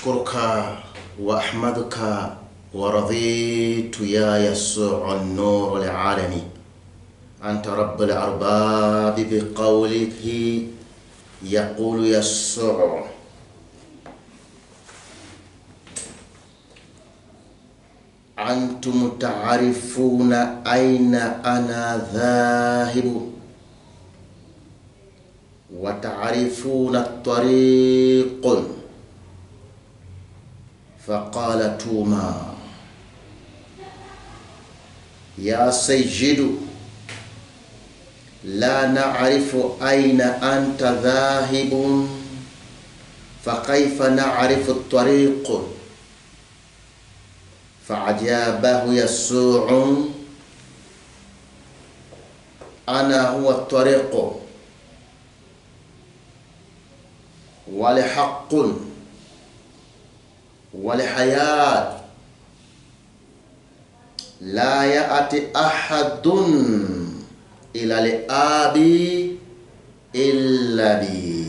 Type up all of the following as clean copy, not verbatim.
أشكرك وأحمدك ورضيت يا يسوع النور العالمي. أنت رب الأرباب بقولك يقول يسوع: أنتم تعرفون أين أنا ذاهب وتعرفون الطريق. فقال توما: يا سيد، لا نعرف أين أنت ذاهب، فكيف نعرف الطريق؟ فأجابه يسوع: أنا هو الطريق والحق والحياة، لا يأتي أحد إلى الآب إلا بي.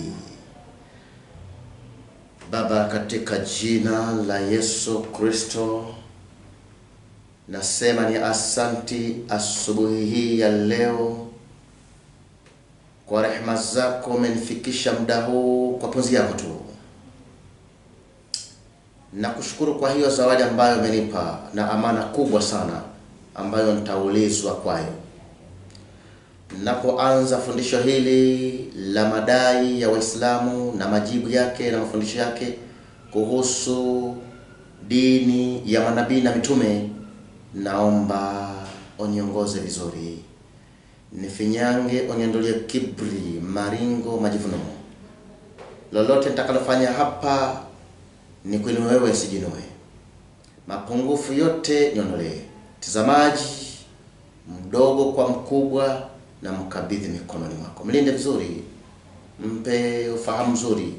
Baba, katika jina la Yesu Kristo, nasema ni asanti asubuhi hii ya leo. Kwa rehema zako umenifikisha muda huu kwa pumzi yako tu. Nakushukuru kwa hiyo zawadi ambayo umenipa na amana kubwa sana ambayo nitaulizwa kwayo. Napoanza fundisho hili la madai ya Waislamu na majibu yake na mafundisho yake kuhusu dini ya manabii na mitume, naomba oniongoze vizuri. Nifinyange, oniondolie kibri, maringo, majivuno. Lolote nitakalofanya hapa ni kuinua wewe, sijinue. Mapungufu yote niondolee. Tazamaji mdogo kwa mkubwa na mkabidhi mikononi mwako. Mlinde vizuri, mpe ufahamu mzuri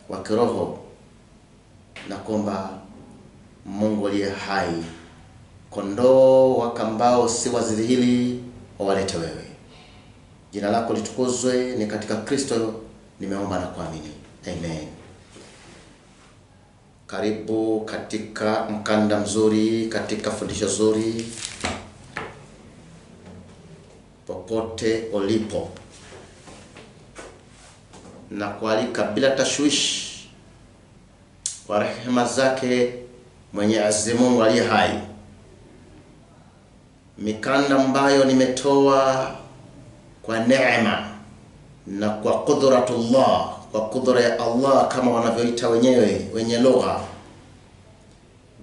wa kiroho, na kwamba Mungu aliye hai, kondoo wakambao si waziri hili wawalete wewe. Jina lako litukuzwe, ni katika Kristo nimeomba na kuamini. Amen. Karibu katika mkanda mzuri, katika fundisho zuri, popote ulipo, na kualika bila tashwishi kwa rehema zake Mwenyezi Mungu aliye hai. Mikanda ambayo nimetoa kwa neema na kwa qudratullah, kwa kudra ya Allah kama wanavyoita wenyewe wenye lugha,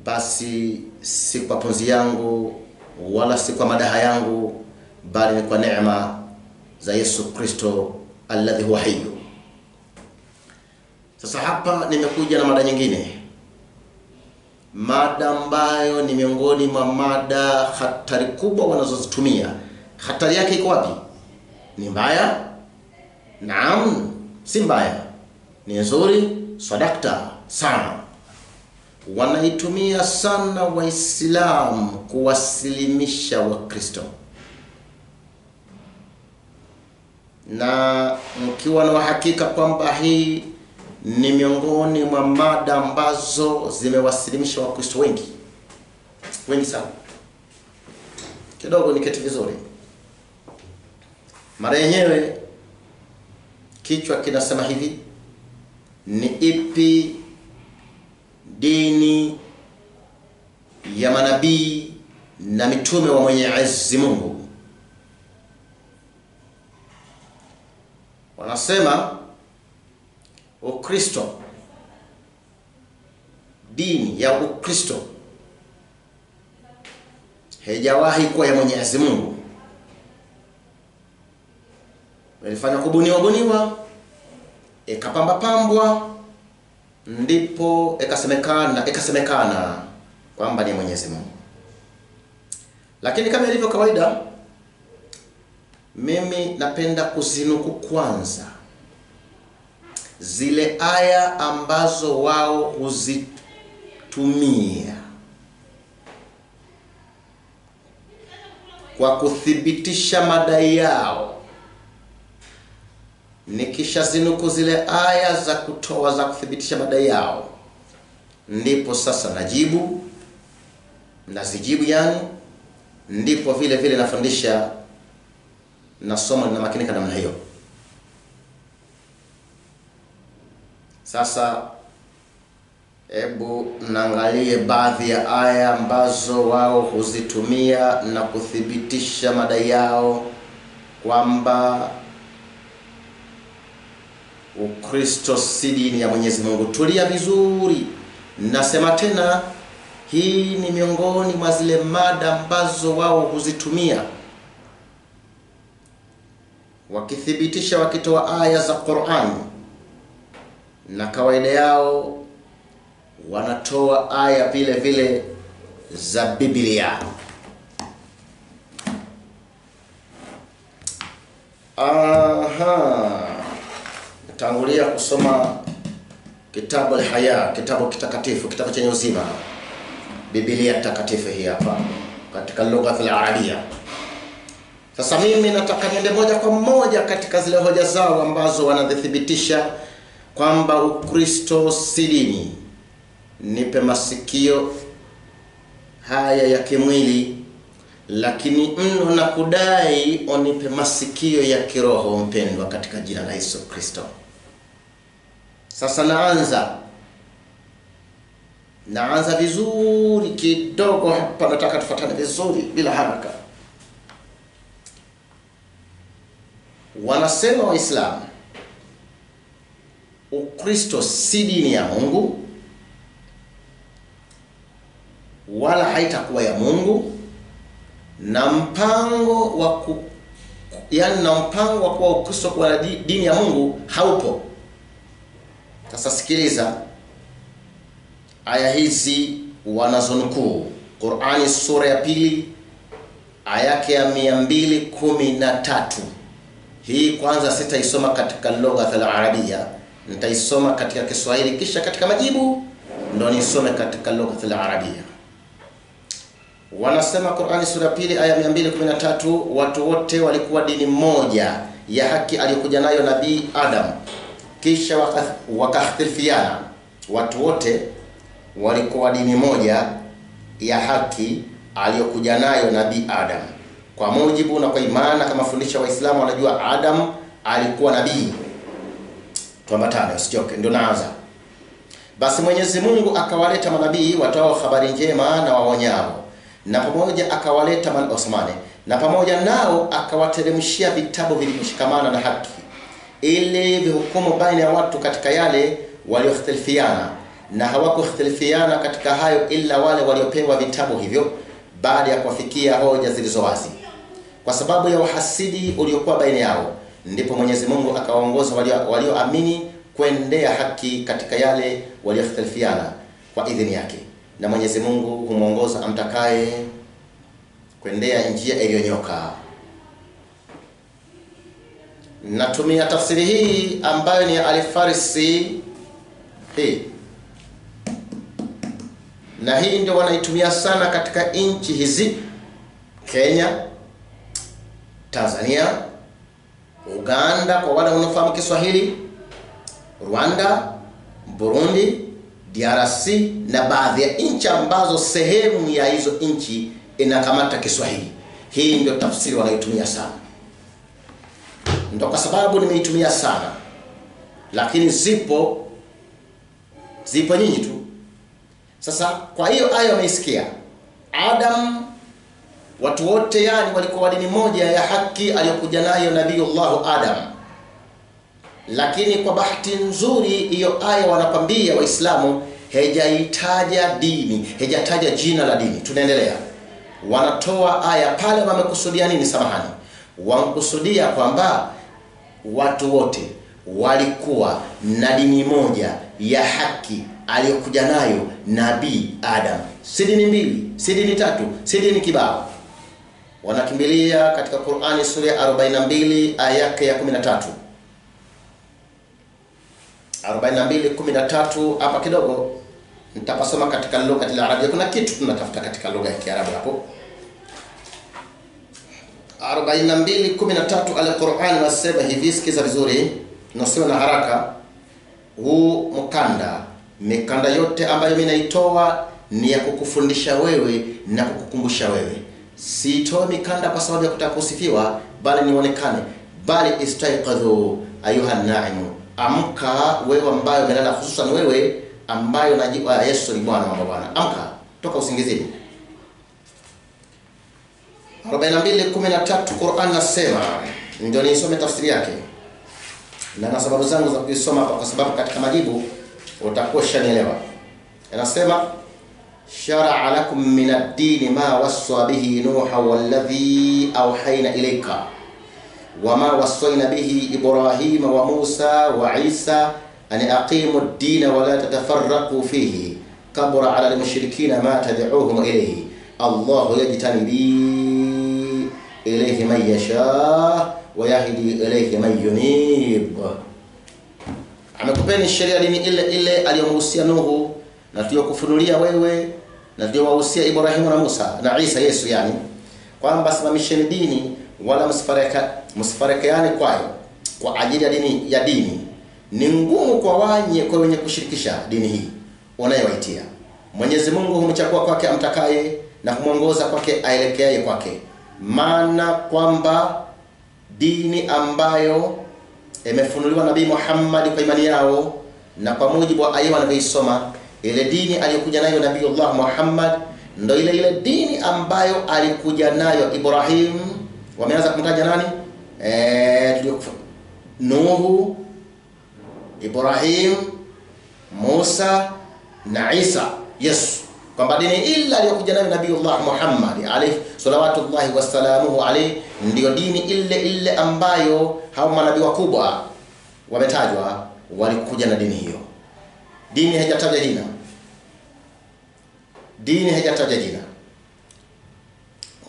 basi si kwa pumzi yangu wala si kwa madaha yangu, bali ni kwa neema za Yesu Kristo alladhi huwa hayyu. Sasa hapa nimekuja na mada nyingine, mada ambayo ni miongoni mwa mada hatari kubwa wanazozitumia. Hatari yake iko wapi? Ni mbaya? Naam, si mbaya, ni nzuri, sadakta sana. Wanaitumia sana Waislamu kuwasilimisha Wakristo, na mkiwa na uhakika kwamba hii ni miongoni mwa mada ambazo zimewasilimisha Wakristo wengi sana. Kidogo niketi vizuri. Mara yenyewe kichwa kinasema hivi: ni ipi dini ya manabii na mitume wa Mwenyezi Mungu? Wanasema Ukristo, dini ya Ukristo haijawahi kuwa ya Mwenyezi Mungu. Ilifanya kubuniwa, ikapambwa, ndipo ikasemekana kwamba ni Mwenyezi Mungu. Lakini kama ilivyo kawaida, mimi napenda kuzinuku kwanza zile aya ambazo wao huzitumia kwa kuthibitisha madai yao. Nikisha zinuku zile aya za kuthibitisha madai yao, ndipo sasa nazijibu yani, ndipo vile vile nafundisha na somo lina makinika namna hiyo. Sasa hebu naangalie baadhi ya aya ambazo wao huzitumia na kuthibitisha madai yao kwamba Ukristo si dini ya Mwenyezi Mungu. Tulia vizuri. Nasema tena, hii ni miongoni mwa zile mada ambazo wao huzitumia wakithibitisha, wakitoa aya za Qur'an, na kawaida yao wanatoa aya vile vile za Biblia. Tangulia kusoma kitabu al-Haya, kitabu kitakatifu, kitabu chenye uzima, Biblia takatifu hii hapa katika lugha al-Arabia. Sasa mimi nataka niende moja kwa moja katika zile hoja zao ambazo wanadhibitisha kwamba Ukristo si dini. Nipe masikio haya ya kimwili, lakini mno na kudai onipe masikio ya kiroho, mpendwa katika jina la Yesu Kristo. Sasa naanza vizuri kidogo hapa, nataka tufuatane vizuri bila haraka. Wanasema Waislamu Ukristo si dini ya Mungu, wala haitakuwa ya Mungu, na mpango wa kuwa Ukristo kuwa dini ya Mungu haupo. Sasa sikiliza aya hizi wanazonukuu. Qur'ani sura ya 2 aya yake ya 213. Hii kwanza sitaisoma katika lugha al-Arabia, nitaisoma katika Kiswahili, kisha katika majibu ndo nisome katika lugha al-Arabia. Wanasema Qur'ani sura ya 2 aya 213, watu wote walikuwa dini moja ya haki aliyokuja nayo Nabii Adam, kisha wakahtilifiana. Watu wote walikuwa dini moja ya haki aliyokuja nayo Nabii Adam. Kwa mujibu na kwa imani kama fundisha Waislamu wanajua Adam alikuwa nabii. Tuambatane usichoke, ndio naanza. Basi Mwenyezi Mungu akawaleta manabii watoao habari njema na waonyao, na pamoja akawaleta Osmane, na pamoja nao akawateremshia vitabu vilivyoshikamana na haki, ili vihukumu baina ya watu katika yale walioختلفiana, na hawakuختلفiana katika hayo ila wale waliopewa vitabu hivyo baada ya kuwafikia hoja zilizo wazi. Kwa sababu ya uhasidi uliokuwa baina yao, ndipo Mwenyezi Mungu akawaongoza walioamini kuendea haki katika yale walioختلفiana kwa idhini yake. Na Mwenyezi Mungu humuongoza amtakaye kuendea njia iliyonyoka. Natumia tafsiri hii ambayo ni Al-Farisi hii, na hii ndio wanaitumia sana katika nchi hizi: Kenya, Tanzania, Uganda kwa wale wanaofahamu Kiswahili, Rwanda, Burundi, DRC na baadhi ya nchi ambazo sehemu ya hizo nchi inakamata Kiswahili. Hii ndio tafsiri wanaitumia sana. Ndio kwa sababu nimeitumia sana, lakini zipo nyingi tu. Sasa kwa hiyo aya umeisikia, Adam, watu wote yani walikuwa dini moja ya haki aliyokuja nayo Nabiiullah Adam. Lakini kwa bahati nzuri hiyo aya wanakwambia Waislamu haijataja dini, haijataja jina la dini. Tunaendelea. Wanatoa aya pale wamekusudia nini? Samahani. Wamekusudia kwamba watu wote walikuwa na dini moja ya haki aliyokuja nayo Nabii Adam. Si dini mbili, si dini tatu, si dini kibao. Wanakimbilia katika Qur'ani sura ya 42 aya yake ya 13. 42:13 hapa kidogo nitapasoma katika lugha ya Arabia. Kuna kitu tunatafuta katika lugha ya Kiarabu hapo. 42:13 al-Qur'an wasema hivi, sikiza vizuri, nasiwe na haraka. Huu mkanda mikanda yote ambayo mimi naitoa ni ya kukufundisha wewe na kukukumbusha wewe. Siitoi mikanda kwa sababu ya kutaka kusifiwa, bali nionekane. Bali istaiqadhu ayuha naimu, amka wewe ambaye umelala, hususan wewe ambaye unajua Yesu ni Bwana wa mabwana. Amka toka usingizini. 42:13 Qur'an nasema, ndio nisome tafsiri yake. Na sababu zangu za kuisoma hapa kwa sababu katika majibu utakuwa shanielewa. Anasema shar'a lakum min ad-din ma wassa bihi Nuha walladhi awhayna ilayka wama wassayna bihi Ibrahima wa Musa wa Isa an aqimu ad-din wa la tatafarraqu fihi kabura 'ala al-mushrikeena ma tad'uuhum ilayhi Allahu yajtanibi ilayhi man yasha wa yahdi ilayhi man yunib. Amekupeni sheria dini ile aliyomhusia Nuhu na tuliyokufunulia wewe na tuliyowahusia Ibrahimu na Musa na Isa Yesu, yani kwamba simamisheni dini wala msifarekeane kwayo kwa ajili ya dini. Ni ngumu kwa wenye kushirikisha dini hii unayowaitia. Mwenyezi Mungu humchagua kwake amtakaye na kumuongoza kwake aelekeaye kwake. Maana kwamba dini ambayo imefunuliwa Nabii Muhammad kwa imani yao na kwa mujibu wa aya wanayoisoma, ile dini aliyokuja nayo Nabiiullah Muhammad ndio ile dini ambayo alikuja nayo Ibrahim. Wameanza kumtaja nani? Nuhu, Ibrahim, Musa na Isa. Yesu, kwamba dini ile aliyokuja nayo Nabiiullah Muhammad alayhi salawatullahi wasalamuhu alayhi ndio dini ile ambayo hao manabii wakubwa wametajwa walikuja na dini hiyo. Dini haijataja jina. Dini haijataja jina.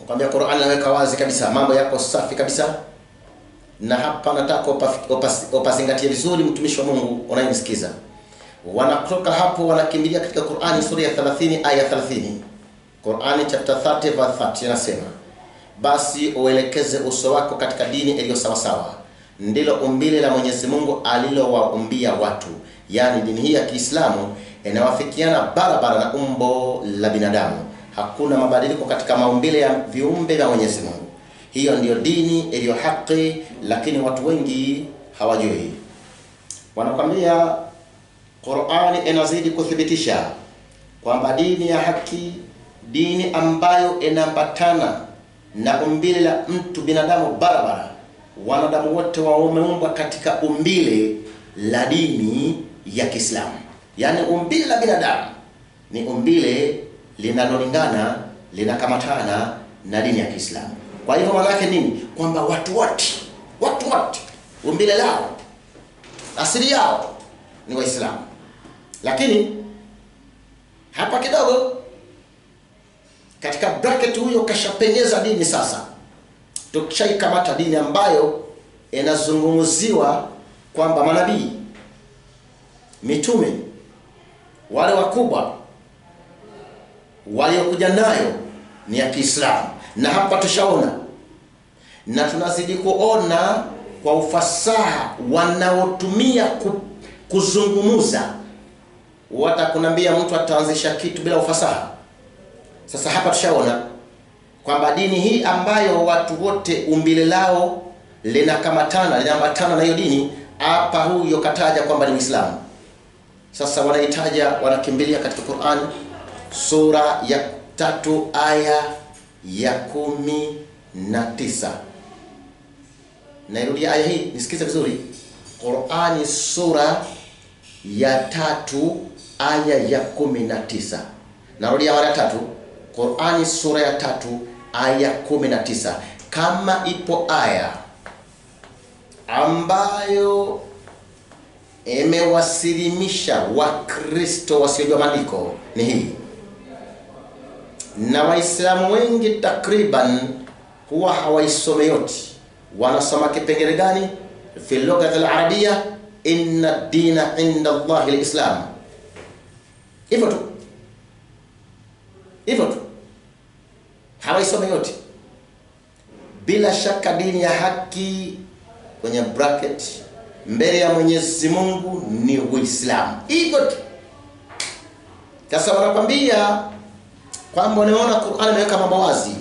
Kwambia Qur'an inaweka wazi kabisa, mambo yako safi kabisa. Na hapa nataka upazingatie vizuri, mtumishi wa Mungu unayenisikiza. Wanatoka hapo wanakimbilia katika Qur'ani sura ya 30 aya 30. Qur'ani chapter 30 verse 30 inasema, basi uelekeze uso wako katika dini iliyo sawa sawa, ndilo umbile la Mwenyezi Mungu alilowaumbia watu. Yani dini hii ya Kiislamu inawafikiana barabara na umbo la binadamu. Hakuna mabadiliko katika maumbile ya viumbe vya Mwenyezi Mungu. Hiyo ndiyo dini iliyo haki, lakini watu wengi hawajui. Wanakwambia Qur'ani inazidi kuthibitisha kwamba dini ya haki, dini ambayo inaambatana na umbile la mtu binadamu barabara. Wanadamu wote wameumbwa katika umbile la dini ya Kiislamu. Yani umbile la binadamu ni umbile linalolingana, linakamatana na dini ya Kiislamu. Kwa hivyo maana yake nini? Kwamba watu wote umbile lao, asili yao ni Waislamu. Lakini hapa kidogo katika bracket huyo kashapenyeza dini sasa. Tukishaikamata dini ambayo inazungumziwa kwamba manabii, mitume, wale wakubwa waliokuja nayo ni ya Kiislamu. Na hapa tushaona na tunazidi kuona kwa ufasaha wanaotumia kuzungumuza. Watakunambia mtu ataanzisha kitu bila ufasaha. Sasa hapa tushaona kwamba dini hii ambayo watu wote umbile lao linakamatana, linaambatana na hiyo dini, hapa huyo kataja kwamba ni Muislamu. Sasa wanaitaja, wanakimbilia katika Qur'an sura ya 3 aya ya 19. Nairudia aya hii, nisikize vizuri. Qur'ani sura ya 3 aya ya 19. Narudia mara 3. Qur'ani sura ya 3 aya 19. Kama ipo aya ambayo imewasilimisha Wakristo wasiojua maandiko ni hii. Na Waislamu wengi takriban huwa hawaisome yote. Wanasoma kipengele gani? Fi lugha al-arabia, inna ad-dina 'inda Allahi al-Islam. Hivyo tu. Hawaisome yote. Bila shaka dini ya haki kwenye bracket mbele ya Mwenyezi Mungu ni Uislamu. Hivyo tu. Sasa wanakwambia kwamba unaona Qur'an imeweka mambo wazi.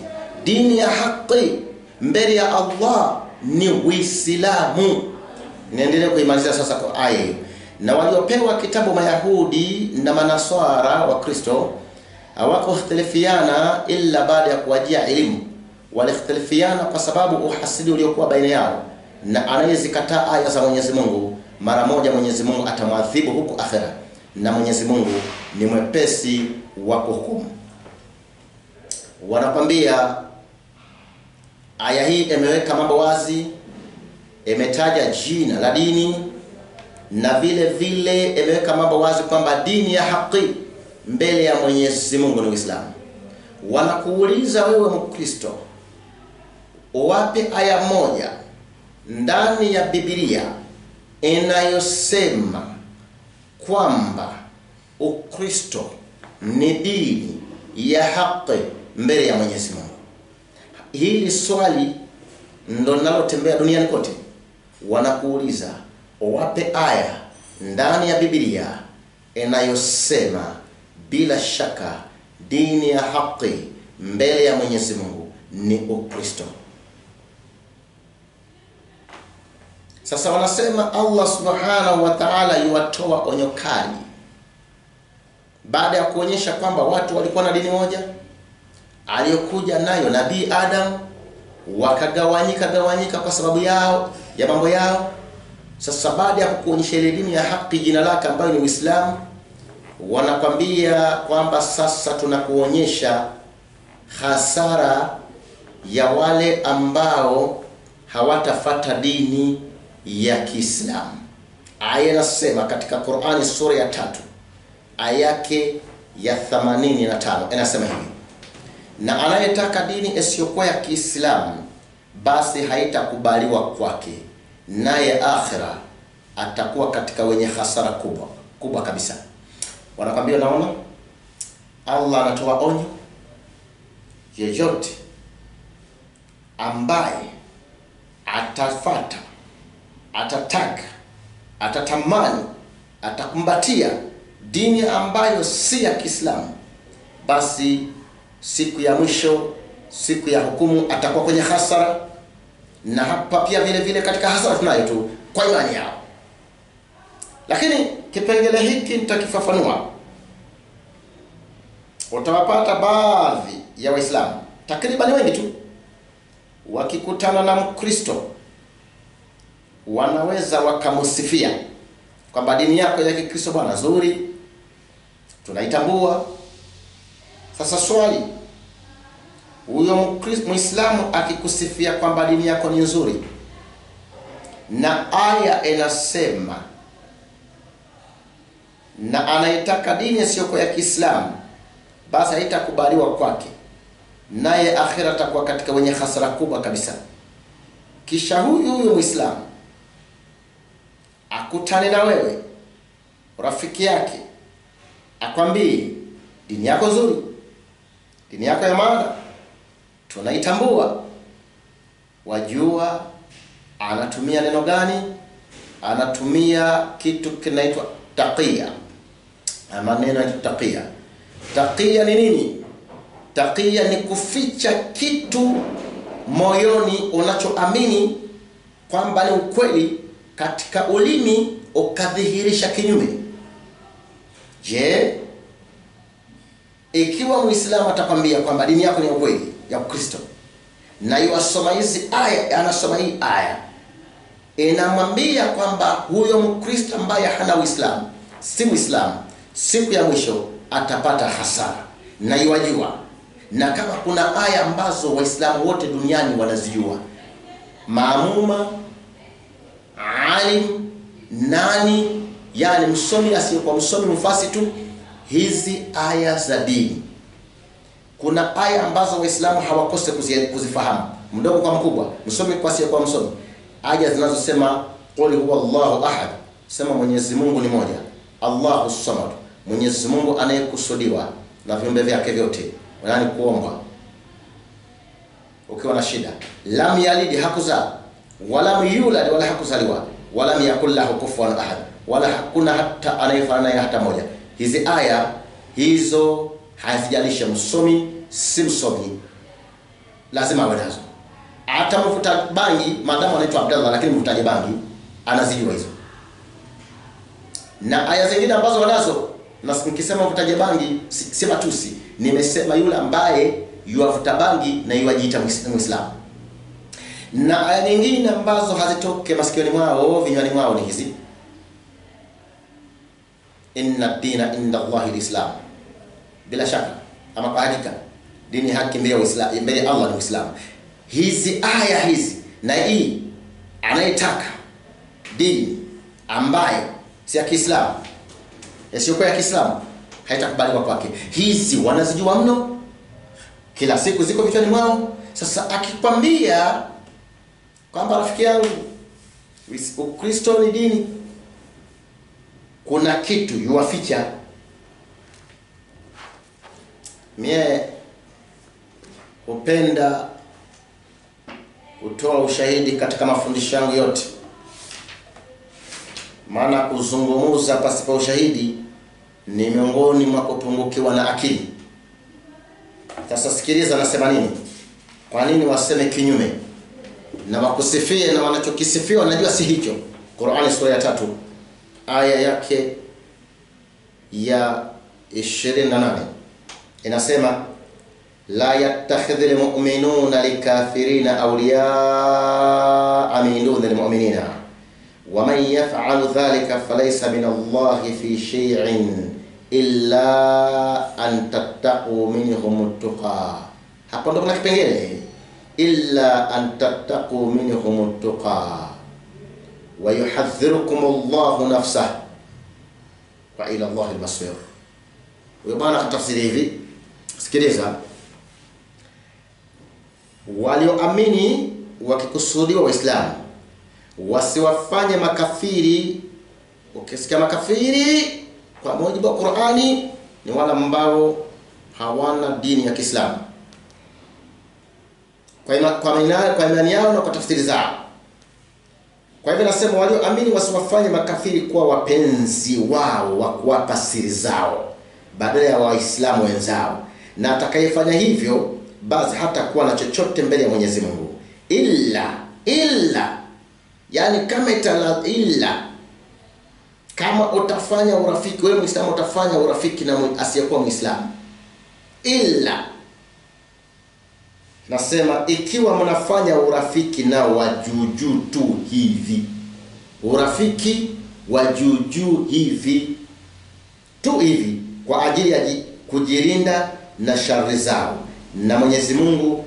Dini ya haki mbele ya Allah ni Uislamu. Niendelee kuimalizia sasa kwa aya hiyo. Na waliopewa kitabu Mayahudi na Manaswara wa Kristo hawakuhtalifiana illa baada ya kuwajia elimu. Walihtalifiana kwa sababu uhasidi uliokuwa baina yao, na anayezikataa aya za Mwenyezi Mungu mara moja Mwenyezi Mungu atamwadhibu huku akhera, na Mwenyezi Mungu ni mwepesi wa kuhukumu. Wanakwambia aya hii imeweka mambo wazi, imetaja jina la dini, na vile vile imeweka mambo wazi kwamba dini ya haki mbele ya Mwenyezi Mungu ni Uislamu. Wanakuuliza wewe Mkristo, uwape aya moja ndani ya Biblia inayosema kwamba Ukristo ni dini ya haki mbele ya Mwenyezi Mungu. Hili swali ndo linalotembea duniani kote. Wanakuuliza uwape aya ndani ya Biblia inayosema bila shaka dini ya haki mbele ya Mwenyezi Mungu ni Ukristo. Sasa wanasema Allah Subhanahu wa Ta'ala yuwatoa onyo kali baada ya kuonyesha kwamba watu walikuwa na dini moja aliyokuja nayo Nabii Adam, wakagawanyika kwa sababu yao ya mambo yao. Sasa baada ya kuonyesha ile dini ya haki, jina lake ambayo ni Uislamu, wanakwambia kwamba sasa tunakuonyesha hasara ya wale ambao hawatafata dini ya Kiislamu. Aya inasema katika Qur'ani sura ya 3 aya yake ya 85 inasema hivi: na anayetaka dini isiyokuwa ya Kiislamu basi haitakubaliwa kwake, naye akhira atakuwa katika wenye hasara kubwa kabisa. Wanakwambia naona Allah anatoa onyo, yeyote ambaye atafata, atataka, atatamani, atakumbatia dini ambayo si ya Kiislamu, basi siku ya mwisho, siku ya hukumu, atakuwa kwenye hasara. Na hapa pia vile vile katika hasara tunayo tu kwa imani yao. Lakini kipengele hiki nitakifafanua. Utawapata baadhi ya Waislamu, takriban wengi tu, wakikutana na Mkristo wanaweza wakamsifia kwamba dini yako ya Kikristo bwana nzuri, tunaitambua. Sasa swali, huyo Muislamu akikusifia kwamba dini yako ni nzuri, na aya inasema na anayetaka dini isiyokuwa ya Kiislamu basi haitakubaliwa kwake, naye akhira atakuwa katika wenye hasara kubwa kabisa, kisha huyu Muislamu akutane na wewe rafiki yake akwambie dini yako nzuri, dini yako ya maana, tunaitambua, wajua anatumia neno gani? Anatumia kitu kinaitwa taqiya. Maneno ya taqiya. Taqiya ni nini? Taqiya ni kuficha kitu moyoni unachoamini kwamba ni ukweli, katika ulimi ukadhihirisha kinyume. Je, ikiwa Muislamu atakwambia kwamba dini yako ni ukweli ya Ukristo, na yasoma hizi aya, anasoma hii aya inamwambia kwamba huyo Mkristo ambaye hana Uislamu, si Muislamu, siku ya mwisho atapata hasara, na yajua. Na kama kuna aya ambazo Waislamu wote duniani wanazijua, maamuma, alim, nani, yani msomi asiyekuwa msomi, mfasi tu, hizi aya za dini, kuna aya ambazo Waislamu hawakose kuzifahamu, mdogo kwa mkubwa, msomi kwa asiyekuwa msomi. Aya zinazosema qul huwallahu ahad, sema Mwenyezi Mungu ni moja, Allahu samad, Mwenyezi Mungu anayekusudiwa na viumbe vyake vyote, yani kuomba ukiwa na shida. Lam yalid, hakuzaa, wala yulad, wala hakuzaliwa, wala yakul lahu kufuwan ahad, wala hakuna hata anayefanana naye hata moja. Hizi aya Hizo hazijalisha msomi si msomi, lazima awe nazo. Hata mvuta bangi madamu anaitwa Abdallah, lakini mvutaji bangi anazijua hizo. Na aya zingine ambazo wanazo, na nikisema mvutaji bangi si matusi, nimesema yule ambaye yuavuta bangi na yuajiita Muislamu. Na aya nyingine ambazo hazitoke masikioni mwao, vinywani mwao ni hizi: inna dina inda Allahi al-Islam. Bila shaka ama kwa hakika dini haki mbele ya Uislamu, mbele ya Allah ni Uislamu. Hizi aya hizi na hii anayetaka dini ambayo si ya Kiislamu, sio ya Kiislamu, haitakubaliwa kwake. Hizi wanazijua mno, kila siku ziko vichwani mwao. Sasa akikwambia kwamba rafiki yangu Ukristo ni dini, kuna kitu yuaficha. Mie hupenda kutoa ushahidi katika mafundisho yangu yote, maana kuzungumza pasipo ushahidi ni miongoni mwa kupungukiwa na akili. Sasa sikiliza nasema nini. Kwa nini waseme kinyume na wakusifie na wanachokisifiwa najua si hicho? Qur'ani sura ya 3 aya yake ya 28 inasema, la yattakhidhul mu'minuna likafirina awliyaa min dunil mu'minina wa man yaf'al dhalika falaysa min Allahi fi shay'in illa an tattaqu minhum tuqa. Hapo ndo kuna kipengele, illa an tattaqu minhum tuqa wa yuhadhdhirukum Allahu nafsahu wa ila Allahi al-masir. Huyo bwana katafsiri hivi, sikiliza: walioamini wakikusudiwa Waislamu wasiwafanye makafiri. Ukisikia makafiri kwa mujibu wa Qur'ani ni wale ambao hawana dini ya Kiislamu kwa imani yao na kwa tafsiri zao. Kwa hivyo nasema walioamini wasiwafanye makafiri kuwa wapenzi wao wa kuwapa siri zao badala ya Waislamu wenzao, na atakayefanya hivyo basi hata kuwa na chochote mbele ya Mwenyezi Mungu illa yani kama utafanya urafiki wewe Muislamu, utafanya urafiki na asiyekuwa Muislamu, illa nasema ikiwa mnafanya urafiki na wajuju tu hivi, urafiki wajuju hivi tu hivi kwa ajili ya kujilinda na shari zao, na Mwenyezi Mungu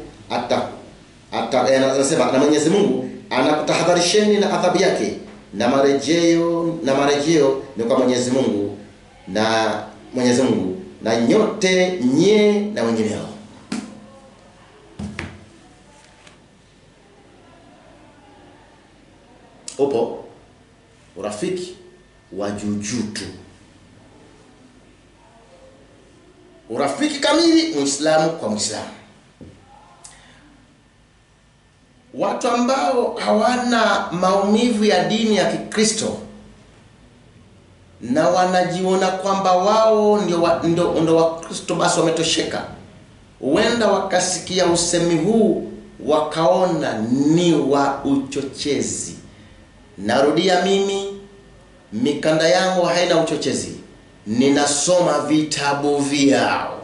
anasema na Mwenyezi Mungu anakutahadharisheni na adhabu yake, na marejeo ni kwa Mwenyezi Mungu na nyote nye na wengineo. Upo urafiki wa jujutu, urafiki kamili Muislamu kwa Muislamu. Watu ambao hawana maumivu ya dini ya Kikristo na wanajiona kwamba wao ndio Wakristo basi wametosheka, huenda wakasikia usemi huu wakaona ni wa uchochezi. Narudia, mimi mikanda yangu haina uchochezi, ninasoma vitabu vyao.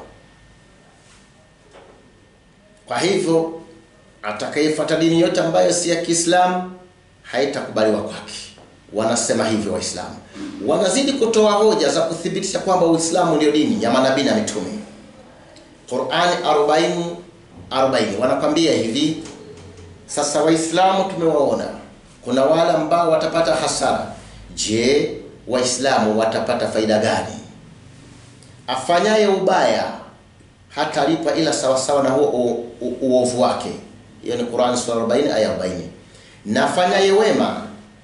Kwa hivyo atakayefuata dini yote ambayo si ya Kiislamu haitakubaliwa kwake. Wanasema hivyo Waislamu, wanazidi kutoa hoja za kuthibitisha kwamba Uislamu ndio dini ya manabii na mitume. Qur'ani 40 wanakwambia hivi: sasa Waislamu tumewaona, kuna wale ambao watapata hasara. Je, Waislamu watapata faida gani? Afanyaye ubaya hatalipa ila sawasawa na huo uovu wake. Hiyo ni Qur'an sura 40 aya 40. Na afanyaye wema,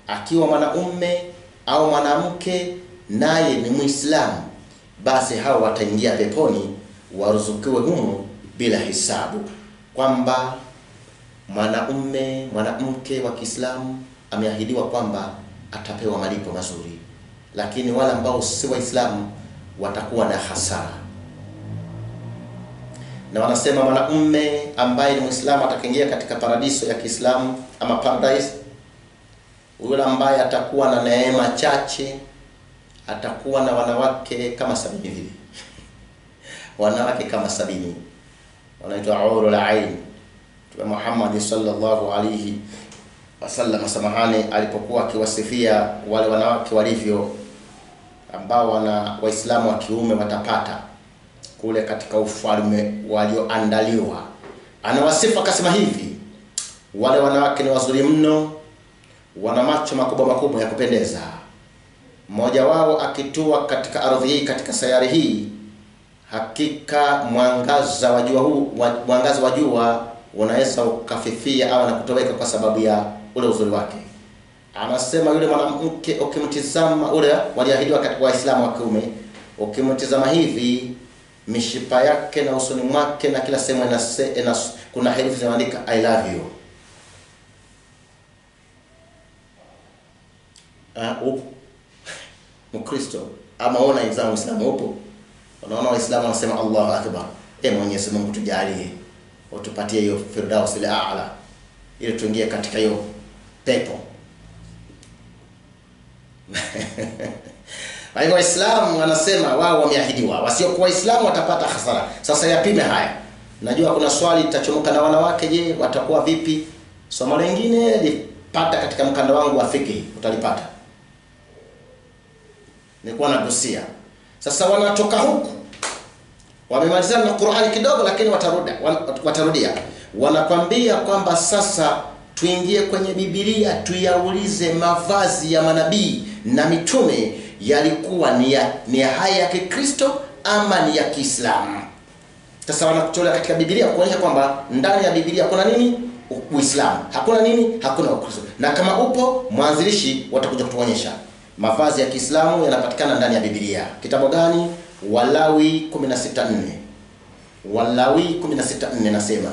akiwa mwanaume au mwanamke naye ni Muislamu, basi hao wataingia peponi waruzukiwe humo bila hisabu. Kwamba mwanamke wa Kiislamu ameahidiwa kwamba atapewa malipo mazuri, lakini wale ambao si Waislamu watakuwa na hasara. na wanasema mwanamume ambaye ni Muislamu atakaingia katika paradiso ya Kiislamu ama paradise, yule ambaye atakuwa na neema chache, atakuwa na wanawake kama 70 hivi. Wanawake kama 70. Wanaitwa urul ain. Mtume Muhammad sallallahu alayhi wasallam samahani alipokuwa akiwasifia wale wanawake walivyo ambao Waislamu wa kiume watapata kule katika ufalme walioandaliwa, anawasifa akasema hivi: wale wanawake ni wazuri mno, wana macho makubwa makubwa ya kupendeza. Mmoja wao akitua katika ardhi hii, katika sayari hii, hakika mwangaza wa jua unaweza ukafifia au na kutoweka kwa sababu ya ule uzuri wake. Anasema yule mwanamke ukimtizama, ule waliahidiwa katika Waislamu wa kiume, ukimtizama hivi, mishipa yake na usoni mwake na kila sehemu kuna herufi zinaandika I love you. Upo Mkristo ama ona exam Uislamu upo? Unaona Waislamu wanasema Allahu Akbar. Mwenyezi Mungu tujalie, utupatie hiyo firdaus al-a'la ili tuingie katika hiyo pepo. Hayo Waislamu wanasema wao wameahidiwa, wasiokuwa Waislamu watapata hasara. Sasa yapime haya. Najua kuna swali litachomoka na wanawake, je, watakuwa vipi? Somo lingine lipata katika mkanda wangu wa fiqh, utalipata. Nilikuwa nagusia. Sasa wanatoka huku, wamemalizana na Qur'ani kidogo, lakini watarudia. Wanakwambia kwamba sasa tuingie kwenye Biblia, tuyaulize mavazi ya manabii na mitume yalikuwa ni haya ya Kikristo ama ni ya Kiislamu. Sasa wanakutolea katika Biblia kuonyesha kwamba ndani ya Biblia kuna nini? Uislamu. Hakuna nini? Hakuna Ukristo. Na kama upo, mwanzilishi watakuja kutuonyesha. Mavazi ya Kiislamu yanapatikana ndani ya Biblia. Kitabu gani? Walawi 16:4. Walawi 16:4 nasema,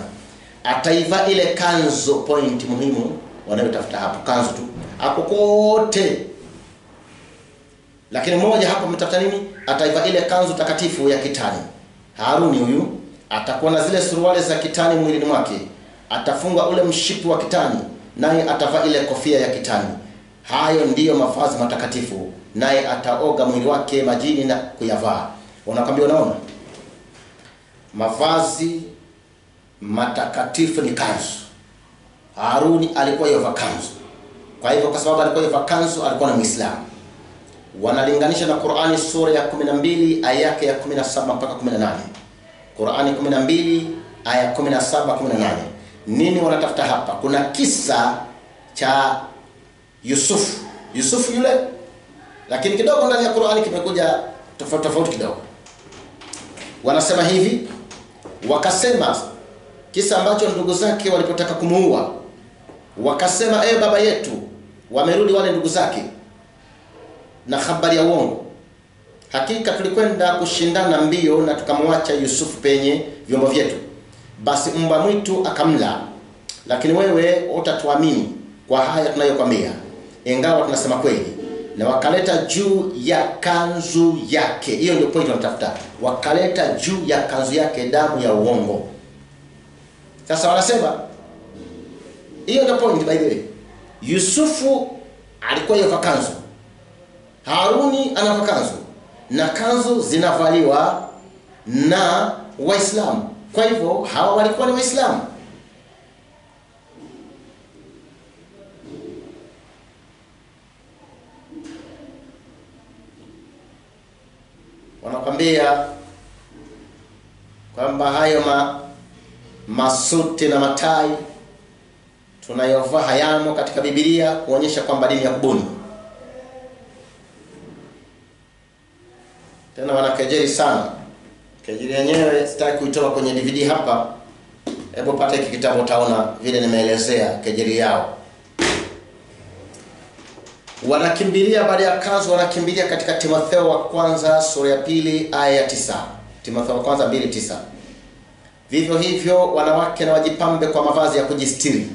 ataiva ile kanzu, point muhimu wanayotafuta hapo, kanzu tu. Hapo kote. Lakini moja hapo mtafuta nini? Ataiva ile kanzu takatifu ya kitani. Haruni huyu atakuwa na zile suruali za kitani mwilini mwake. Atafunga ule mshipi wa kitani, naye atavaa ile kofia ya kitani. Hayo ndiyo mavazi matakatifu, naye ataoga mwili wake majini na kuyavaa. Unakwambia, unaona? Mavazi matakatifu ni kanzu. Haruni alikuwa yovaa kanzu. Kwa hivyo kwa sababu alikuwa yovaa kanzu, alikuwa na Muislamu. Wanalinganisha na Qur'ani sura ya 12 aya yake ya 17 mpaka 18. Qur'ani 12 aya 17 18. Nini wanatafuta hapa? Kuna kisa cha Yusuf yule, lakini kidogo ndani ya Qur'ani kimekuja tofauti kidogo. Wanasema hivi, wakasema kisa ambacho ndugu zake walipotaka kumuua, wakasema baba yetu, wamerudi wale ndugu zake na habari ya uongo. Hakika tulikwenda kushindana mbio na tukamwacha Yusuf penye vyombo vyetu, basi mbwa mwitu akamla, lakini wewe utatuamini kwa haya tunayokwambia, ingawa tunasema kweli. Na wakaleta juu ya kanzu yake, hiyo ndio point wanatafuta, wakaleta juu ya kanzu yake damu ya uongo. Sasa wanasema hiyo ndio point. By the way, Yusufu alikuwa yovaa kanzu, Haruni anavaa kanzu, na kanzu zinavaliwa na Waislamu. Kwa hivyo hawa walikuwa ni Waislamu. Wanakwambia kwamba hayo masuti na matai tunayovaa hayamo katika Biblia, kuonyesha kwamba dini ya kubuni. Tena wanakejeli sana. Kejeli yenyewe sitaki kuitoa kwenye DVD hapa. Hebu pata hiki kitabu, utaona vile nimeelezea kejeli yao. Wanakimbilia baada ya kanzu, wanakimbilia katika Timotheo wa kwanza sura ya 2 aya ya 9. Timotheo wa kwanza 2:9. Vivyo hivyo wanawake na wajipambe kwa mavazi ya kujistiri,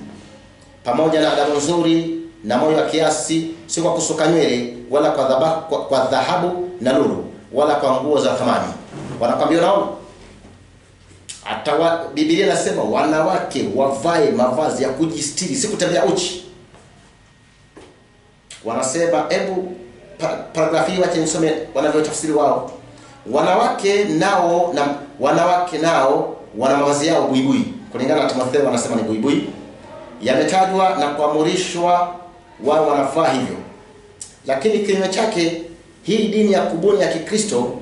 pamoja na adabu nzuri na moyo wa kiasi, si kwa kusuka nywele wala kwa dhahabu na lulu, wala kwa nguo za thamani. Wanakwambia, unaona? Biblia inasema wanawake wavae mavazi ya kujistiri, si kutembea uchi. Wanasema, hebu paragrafi wacha nisome wanavyotafsiri wao. Wanawake nao wana mavazi yao buibui. Kulingana na Timotheo wanasema ni buibui. Yametajwa na kuamrishwa wao wanafaa hivyo. Lakini kinyume chake, hii dini ya kubuni ya Kikristo,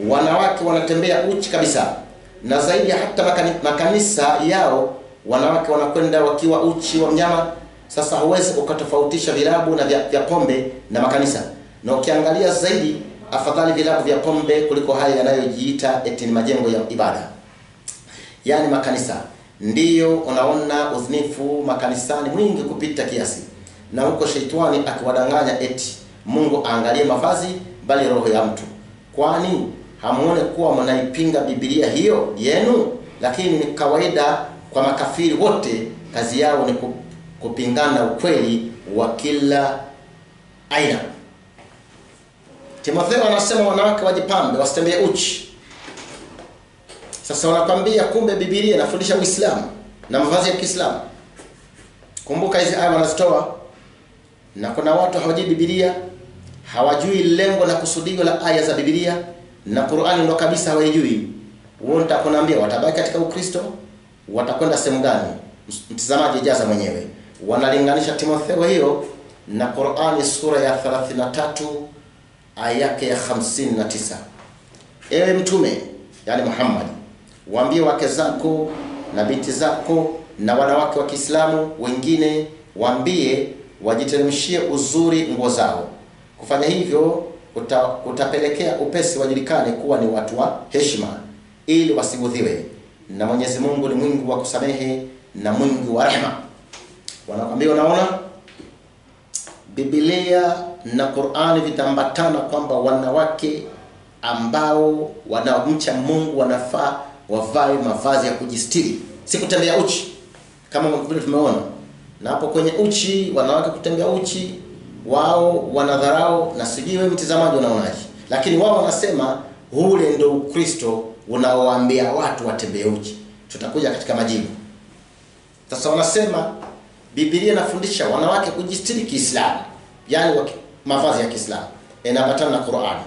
wanawake wanatembea uchi kabisa. Na zaidi hata makanisa yao wanawake wanakwenda wakiwa uchi wa mnyama. Sasa huwezi ukatofautisha vilabu na vya pombe na makanisa. Na ukiangalia zaidi, afadhali vilabu vya pombe kuliko haya yanayojiita eti ni majengo ya ibada, yani makanisa. Ndiyo unaona uzinifu makanisani mwingi kupita kiasi, na huko shetani akiwadanganya eti Mungu aangalie mavazi bali roho ya mtu. Kwani hamuone kuwa mnaipinga Biblia hiyo yenu? Lakini ni kawaida kwa makafiri wote, kazi yao ni kupingana ukweli wa kila aina. Timotheo anasema wanawake wajipambe, wasitembee uchi. Sasa wanakwambia kumbe Biblia inafundisha Uislamu na mavazi ya Kiislamu. Kumbuka hizi aya wanazitoa, na kuna watu hawajui Biblia, hawajui lengo na kusudio la aya za Biblia, na Qur'ani ndo kabisa hawajui. Wao nitakwambia watabaki katika Ukristo, watakwenda sehemu gani? Mtazamaji jaza mwenyewe. Wanalinganisha Timotheo hiyo na Qur'ani sura ya 33 aya yake ya 59. Ewe mtume, yani Muhammad, waambie wake zako na binti zako na wanawake wa Kiislamu wengine, waambie wajiteremshie uzuri nguo zao. Kufanya hivyo utapelekea upesi wajulikane kuwa ni watu wa heshima, ili wasigudhiwe. Na Mwenyezi Mungu ni mwingi wa kusamehe na mwingi wa rehema. Wanakwambia, unaona, Biblia na Qur'ani vitambatana kwamba wanawake ambao wanamcha Mungu wanafaa wavae mavazi ya kujistiri, si kutembea uchi kama vile tumeona. Na hapo kwenye uchi, wanawake kutembea uchi, wao wanadharau, na sijui wewe mtazamaji unaonaje. Lakini wao wanasema ule ndio Ukristo unaowaambia watu watembee uchi. Tutakuja katika majibu. Sasa wanasema Biblia inafundisha wanawake kujistiri Kiislamu, yani mavazi ya Kiislamu inaambatana na Qur'ani.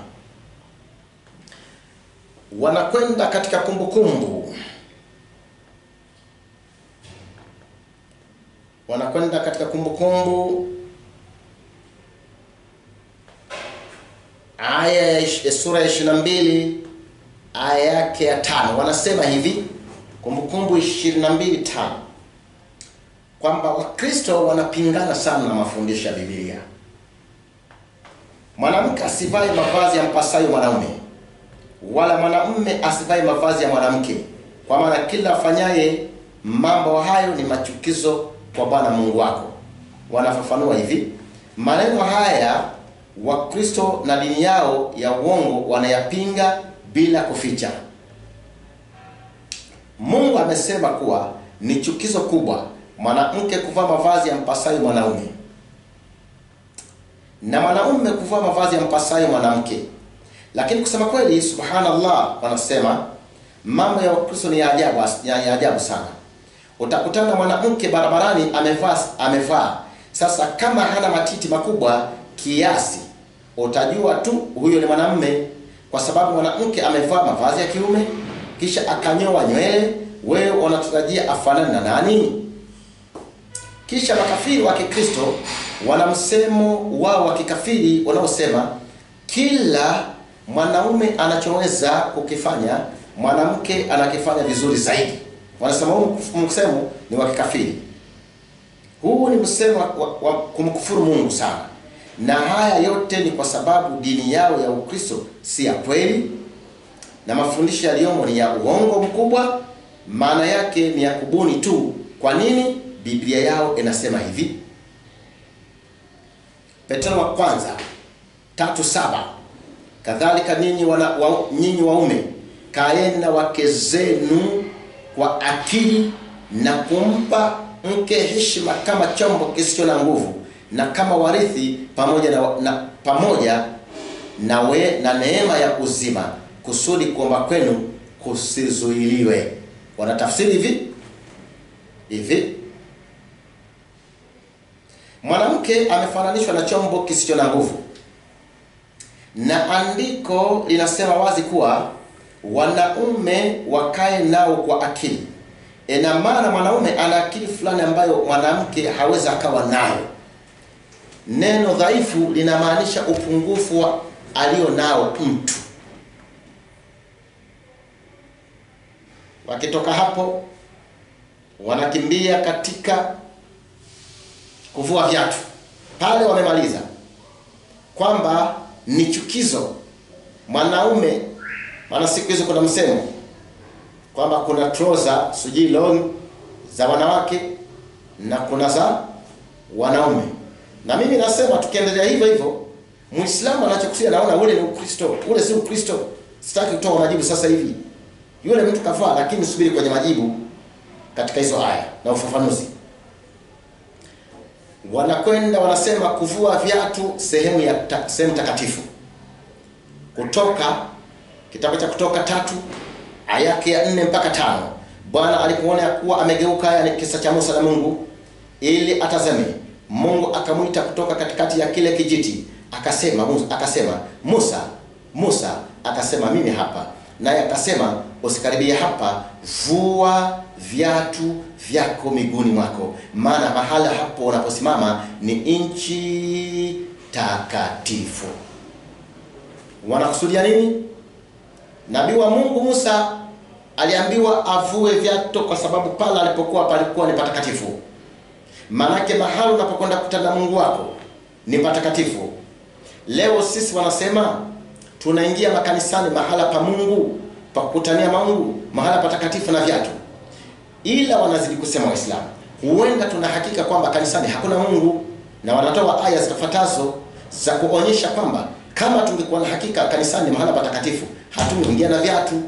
Wanakwenda katika Kumbukumbu. Wanakwenda katika Kumbukumbu aya ya sura ya 22 aya yake ya 5. Wanasema hivi, Kumbukumbu 22:5, kwamba Wakristo wanapingana sana na mafundisho ya Biblia. Mwanamke asivae mavazi ya mpasayo mwanaume, wala mwanamume asivae mavazi ya mwanamke, kwa maana kila afanyaye mambo hayo ni machukizo kwa Bwana Mungu wako. Wanafafanua hivi, maneno haya Wakristo na dini yao ya uongo wanayapinga bila kuficha. Mungu amesema kuwa ni chukizo kubwa mwanamke kuvaa mavazi ya mpasayo mwanaume, na mwanamume kuvaa mavazi ya mpasayo mwanamke. Lakini kusema kweli, subhanallah, wanasema mambo ya Ukristo ni ya ajabu sana. Utakutana mwanamke barabarani amevaa. Sasa kama hana matiti makubwa kiasi, utajua tu huyo ni mwanamume, kwa sababu mwanamke amevaa mavazi ya kiume kisha akanyoa nywele. Wewe unatarajia afanane na nani? Kisha makafiri wa Kikristo wana msemo wao wa kikafiri wanaosema kila mwanaume anachoweza kukifanya mwanamke anakifanya vizuri zaidi. Wanasema huu msemo ni wa kikafiri. Huu ni msemo wa kumkufuru Mungu sana. Na haya yote ni kwa sababu dini yao ya Ukristo si ya kweli, na mafundisho yaliyomo ni ya uongo mkubwa. Maana yake ni ya kubuni tu. Kwa nini? Biblia yao inasema hivi, Petro wa kwanza 3:7, kadhalika nyinyi waume kaeni na wake zenu kwa akili na kumpa mke heshima kama chombo kisicho na nguvu na kama warithi pamoja na neema ya uzima, kusudi kuomba kwenu kusizuiliwe. Wanatafsiri hivi: mwanamke amefananishwa na chombo kisicho na nguvu, na andiko linasema wazi kuwa wanaume wakae nao kwa akili. Ina maana mwanaume ana akili fulani ambayo mwanamke hawezi akawa nayo. Neno dhaifu linamaanisha upungufu alio nao mtu. Wakitoka hapo wanakimbia katika kuvua viatu. Pale wamemaliza kwamba ni chukizo mwanaume, maana siku hizo kuna msemo kwamba kuna trouser sijui long za wanawake na kuna za wanaume. Na mimi nasema tukiendelea hivyo Muislamu anachokusia naona ule ni Ukristo, ule si Ukristo. Sitaki kutoa majibu sasa hivi. Yule mtu kafaa, lakini subiri kwenye majibu katika hizo aya na ufafanuzi. Wanakwenda wanasema kuvua viatu sehemu takatifu. Kutoka kitabu cha Kutoka 3 aya ya 4 mpaka 5. Bwana alipoona ya kuwa amegeuka, haya ni kisa cha Musa na Mungu, ili atazame, Mungu akamuita kutoka katikati ya kile kijiti, akasema Musa, akasema mimi hapa. Naye akasema usikaribie hapa, vua viatu vyako miguuni mwako, maana mahala hapo unaposimama ni nchi takatifu. Wanakusudia nini? Nabii wa Mungu Musa aliambiwa avue viatu kwa sababu pala alipokuwa palikuwa ni patakatifu. Manake mahali unapokwenda kukutana na Mungu wako ni patakatifu. Leo sisi wanasema tunaingia makanisani, mahala pa Mungu, pa kukutania Mungu, mahala patakatifu na viatu. Ila wanazidi kusema Waislamu, huenda tuna hakika kwamba kanisani hakuna Mungu, na wanatoa aya zifuatazo za kuonyesha kwamba kama tungekuwa na hakika kanisani mahala patakatifu, hatungeingia na viatu,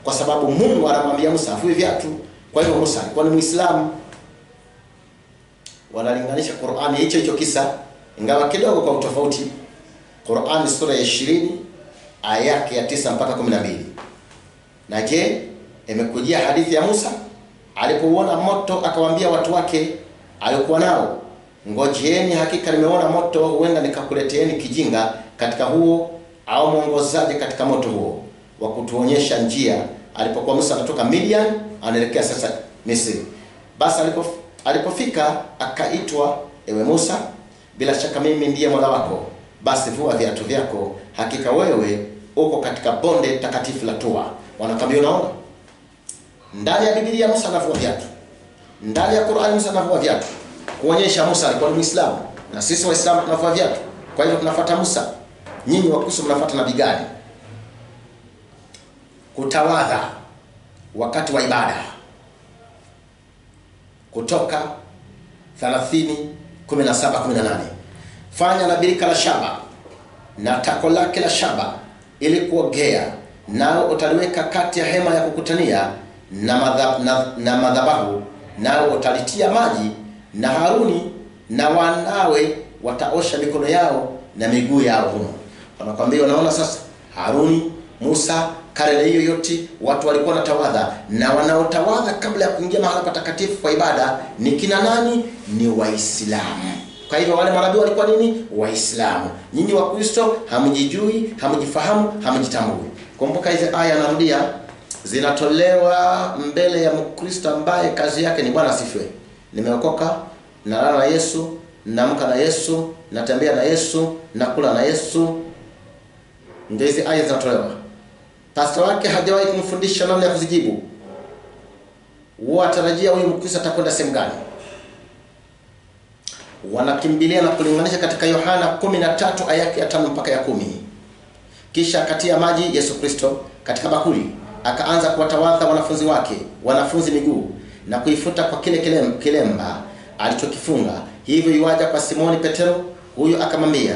kwa sababu Mungu anamwambia Musa afue viatu. Kwa hiyo Musa alikuwa ni Muislamu. Wanalinganisha Qur'ani hicho kisa, ingawa kidogo kwa utofauti. Qur'ani sura ya 20 aya ya 9 mpaka 12. Na je, imekujia hadithi ya Musa alipouona moto akawaambia watu wake alikuwa nao, ngojeeni, hakika nimeona moto, huenda nikakuleteeni kijinga katika huo, au mwongozaji katika moto huo, wa kutuonyesha njia. Alipokuwa Musa anatoka Midian anaelekea sasa Misri. Basi alipofika akaitwa, ewe Musa, bila shaka mimi ndiye Mola wako, basi vua viatu vyako, hakika wewe uko katika bonde takatifu la Tua. Wanakwambia unaona, ndani ya Biblia Musa anavua viatu, ndani ya Qur'ani Musa anavua viatu, kuonyesha Musa alikuwa ni Muislamu, na sisi Waislamu tunavua viatu. Kwa hivyo tunafuata Musa. Nyinyi Wakristo mnafuata nabii gani? Kutawadha wakati wa ibada. Kutoka 30:17-18. Fanya na birika la shaba na tako lake la shaba ili kuogea, nao utaliweka kati ya hema ya kukutania na madhabahu, nao utalitia maji, na Haruni na wanawe wataosha mikono yao na miguu yao humo. Wanakwambia unaona sasa, Haruni, Musa, karne hiyo yote watu walikuwa natawadha, na wanaotawadha kabla ya kuingia mahala patakatifu kwa ibada ni kina nani? Ni Waislamu. Kwa hivyo wale manabii walikuwa nini? Waislamu. Nyinyi Wakristo hamjijui, hamjifahamu, hamjitambui. Kumbuka hizi aya narudia, zinatolewa mbele ya Mkristo ambaye kazi yake ni Bwana asifiwe, nimeokoka, nalala na Yesu, naamka na Yesu, natembea na Yesu, nakula na Yesu. Ndio hizi aya zinatolewa. Pastor wake hajawahi kumfundisha namna ya kuzijibu. Watarajia huyu Mkristo atakwenda sehemu gani? Wanakimbilia na kulinganisha katika Yohana 13 aya ya 5 mpaka ya 10. Kisha akatia maji Yesu Kristo katika bakuli, akaanza kuwatawadha wanafunzi miguu, na kuifuta kwa kile kilemba alichokifunga. Hivyo yuaja kwa Simoni Petero, huyu akamwambia,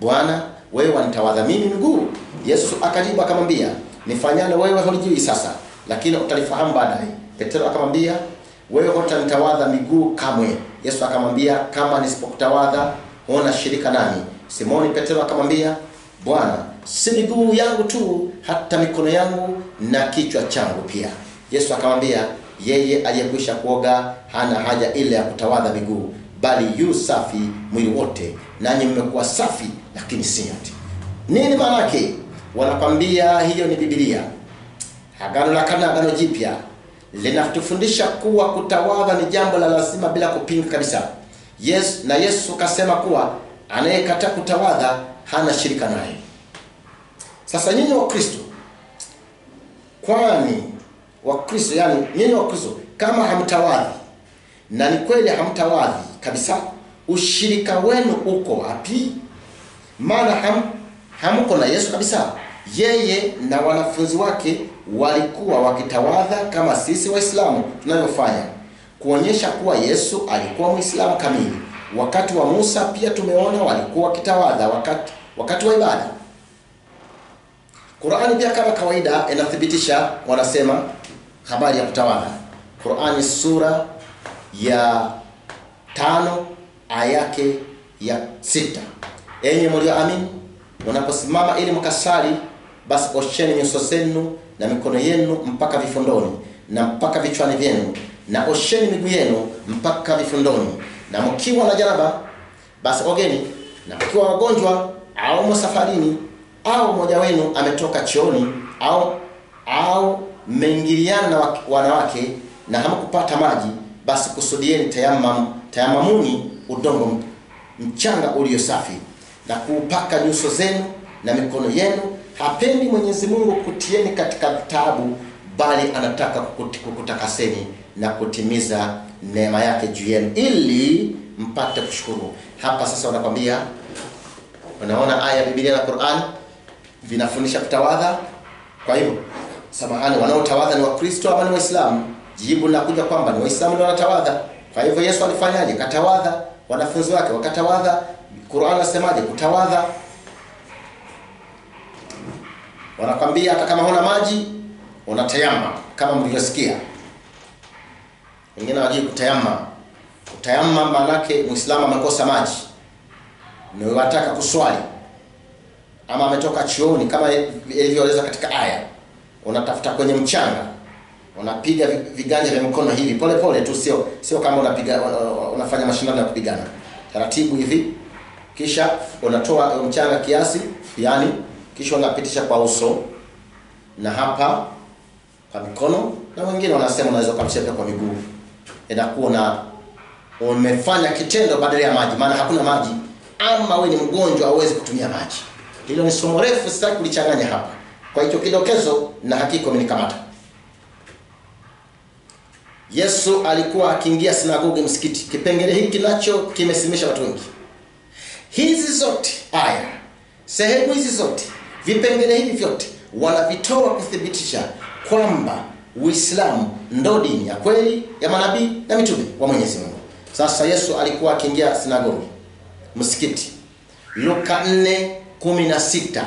Bwana, wewe wanitawadha mimi miguu? Yesu akajibu akamwambia, nifanyalo wewe hulijui sasa, lakini utalifahamu baadaye. Petero akamwambia, wewe hutanitawadha miguu kamwe. Yesu akamwambia, kama nisipokutawadha huna shirika nami. Simoni Petero akamwambia, Bwana, si miguu yangu tu, hata mikono yangu na kichwa changu pia. Yesu akamwambia, Yeye aliyekwisha kuoga hana haja ile ya kutawadha miguu, bali yu safi mwili wote. Nanyi mmekuwa safi, lakini si nyote. Nini maana yake? Wanakwambia hiyo ni Biblia. Agano la Kale na Agano Jipya linatufundisha kuwa kutawadha ni jambo la lazima bila kupinga kabisa. Yesu kasema kuwa anayekataa kutawadha hana shirika naye. Sasa nyinyi wa Kristo, kwani wa Kristo, yani nyinyi wa Kristo, kama hamtawadhi, na ni kweli hamtawadhi kabisa, ushirika wenu uko wapi? Maana hamko na Yesu kabisa. Yeye na wanafunzi wake walikuwa wakitawadha kama sisi Waislamu tunavyofanya, kuonyesha kuwa Yesu alikuwa Muislamu kamili. Wakati wa Musa pia tumeona walikuwa wakitawadha wakati wa ibada. Qur'ani pia kama kawaida inathibitisha, wanasema habari ya kutawadha. Qur'ani sura ya 5 aya yake ya 6. Enyi mlioamini, mnaposimama ili mkasali, basi osheni nyuso zenu na mikono yenu mpaka vifundoni na mpaka vichwani vyenu, na osheni miguu yenu mpaka vifundoni. Na mkiwa na janaba, basi ogeni. Na mkiwa wagonjwa au msafarini, au mmoja wenu ametoka chooni, au mmeingiliana na wanawake na hamkupata maji, basi kusudieni tayamamuni udongo mchanga ulio safi, na kuupaka nyuso zenu na mikono yenu. Hapendi Mwenyezi Mungu kutieni katika taabu, bali anataka kukutakaseni na kutimiza neema yake juu yenu, ili mpate kushukuru. Hapa sasa wanakwambia, unaona aya ya Biblia na Qur'an vinafundisha kutawadha. Kwa hivyo samahani, wanaotawadha ni Wakristo ama ni Waislamu? Jibu linakuja kwamba ni Waislamu ndio wanatawadha. Kwa hivyo Yesu alifanyaje? Katawadha, wanafunzi wake wakatawadha. Qur'an inasemaje kutawadha? Wanakwambia hata kama huna maji unatayamma, kama mlivyosikia. Wengine wajui kutayamma. Kutayamma maana yake Muislamu amekosa maji, ni wataka kuswali, ama ametoka chooni kama ilivyoelezwa katika aya, unatafuta kwenye mchanga, unapiga viganja vya mkono hivi pole pole tu, sio kama unafanya mashindano ya kupigana, taratibu hivi, kisha unatoa mchanga kiasi yani, kisha unapitisha kwa uso na hapa kwa mikono, na wengine wanasema unaweza kumcheka kwa miguu. Inakuwa umefanya kitendo badala ya maji, maana hakuna maji, ama wewe ni mgonjwa hauwezi kutumia maji. Hilo ni somo refu, sitaki kulichanganya hapa. Kwa hiyo kidokezo na hakika umenikamata. Yesu alikuwa akiingia sinagogi, msikiti. Kipengele hiki nacho kimesimisha watu wengi. Hizi zote aya, sehemu hizi zote, vipengele hivi vyote wanavitoa kuthibitisha kwamba Uislamu ndo dini ya kweli ya manabii na mitume wa Mwenyezi Mungu. Sasa Yesu alikuwa akiingia sinagogi, msikiti. Luka 4:16.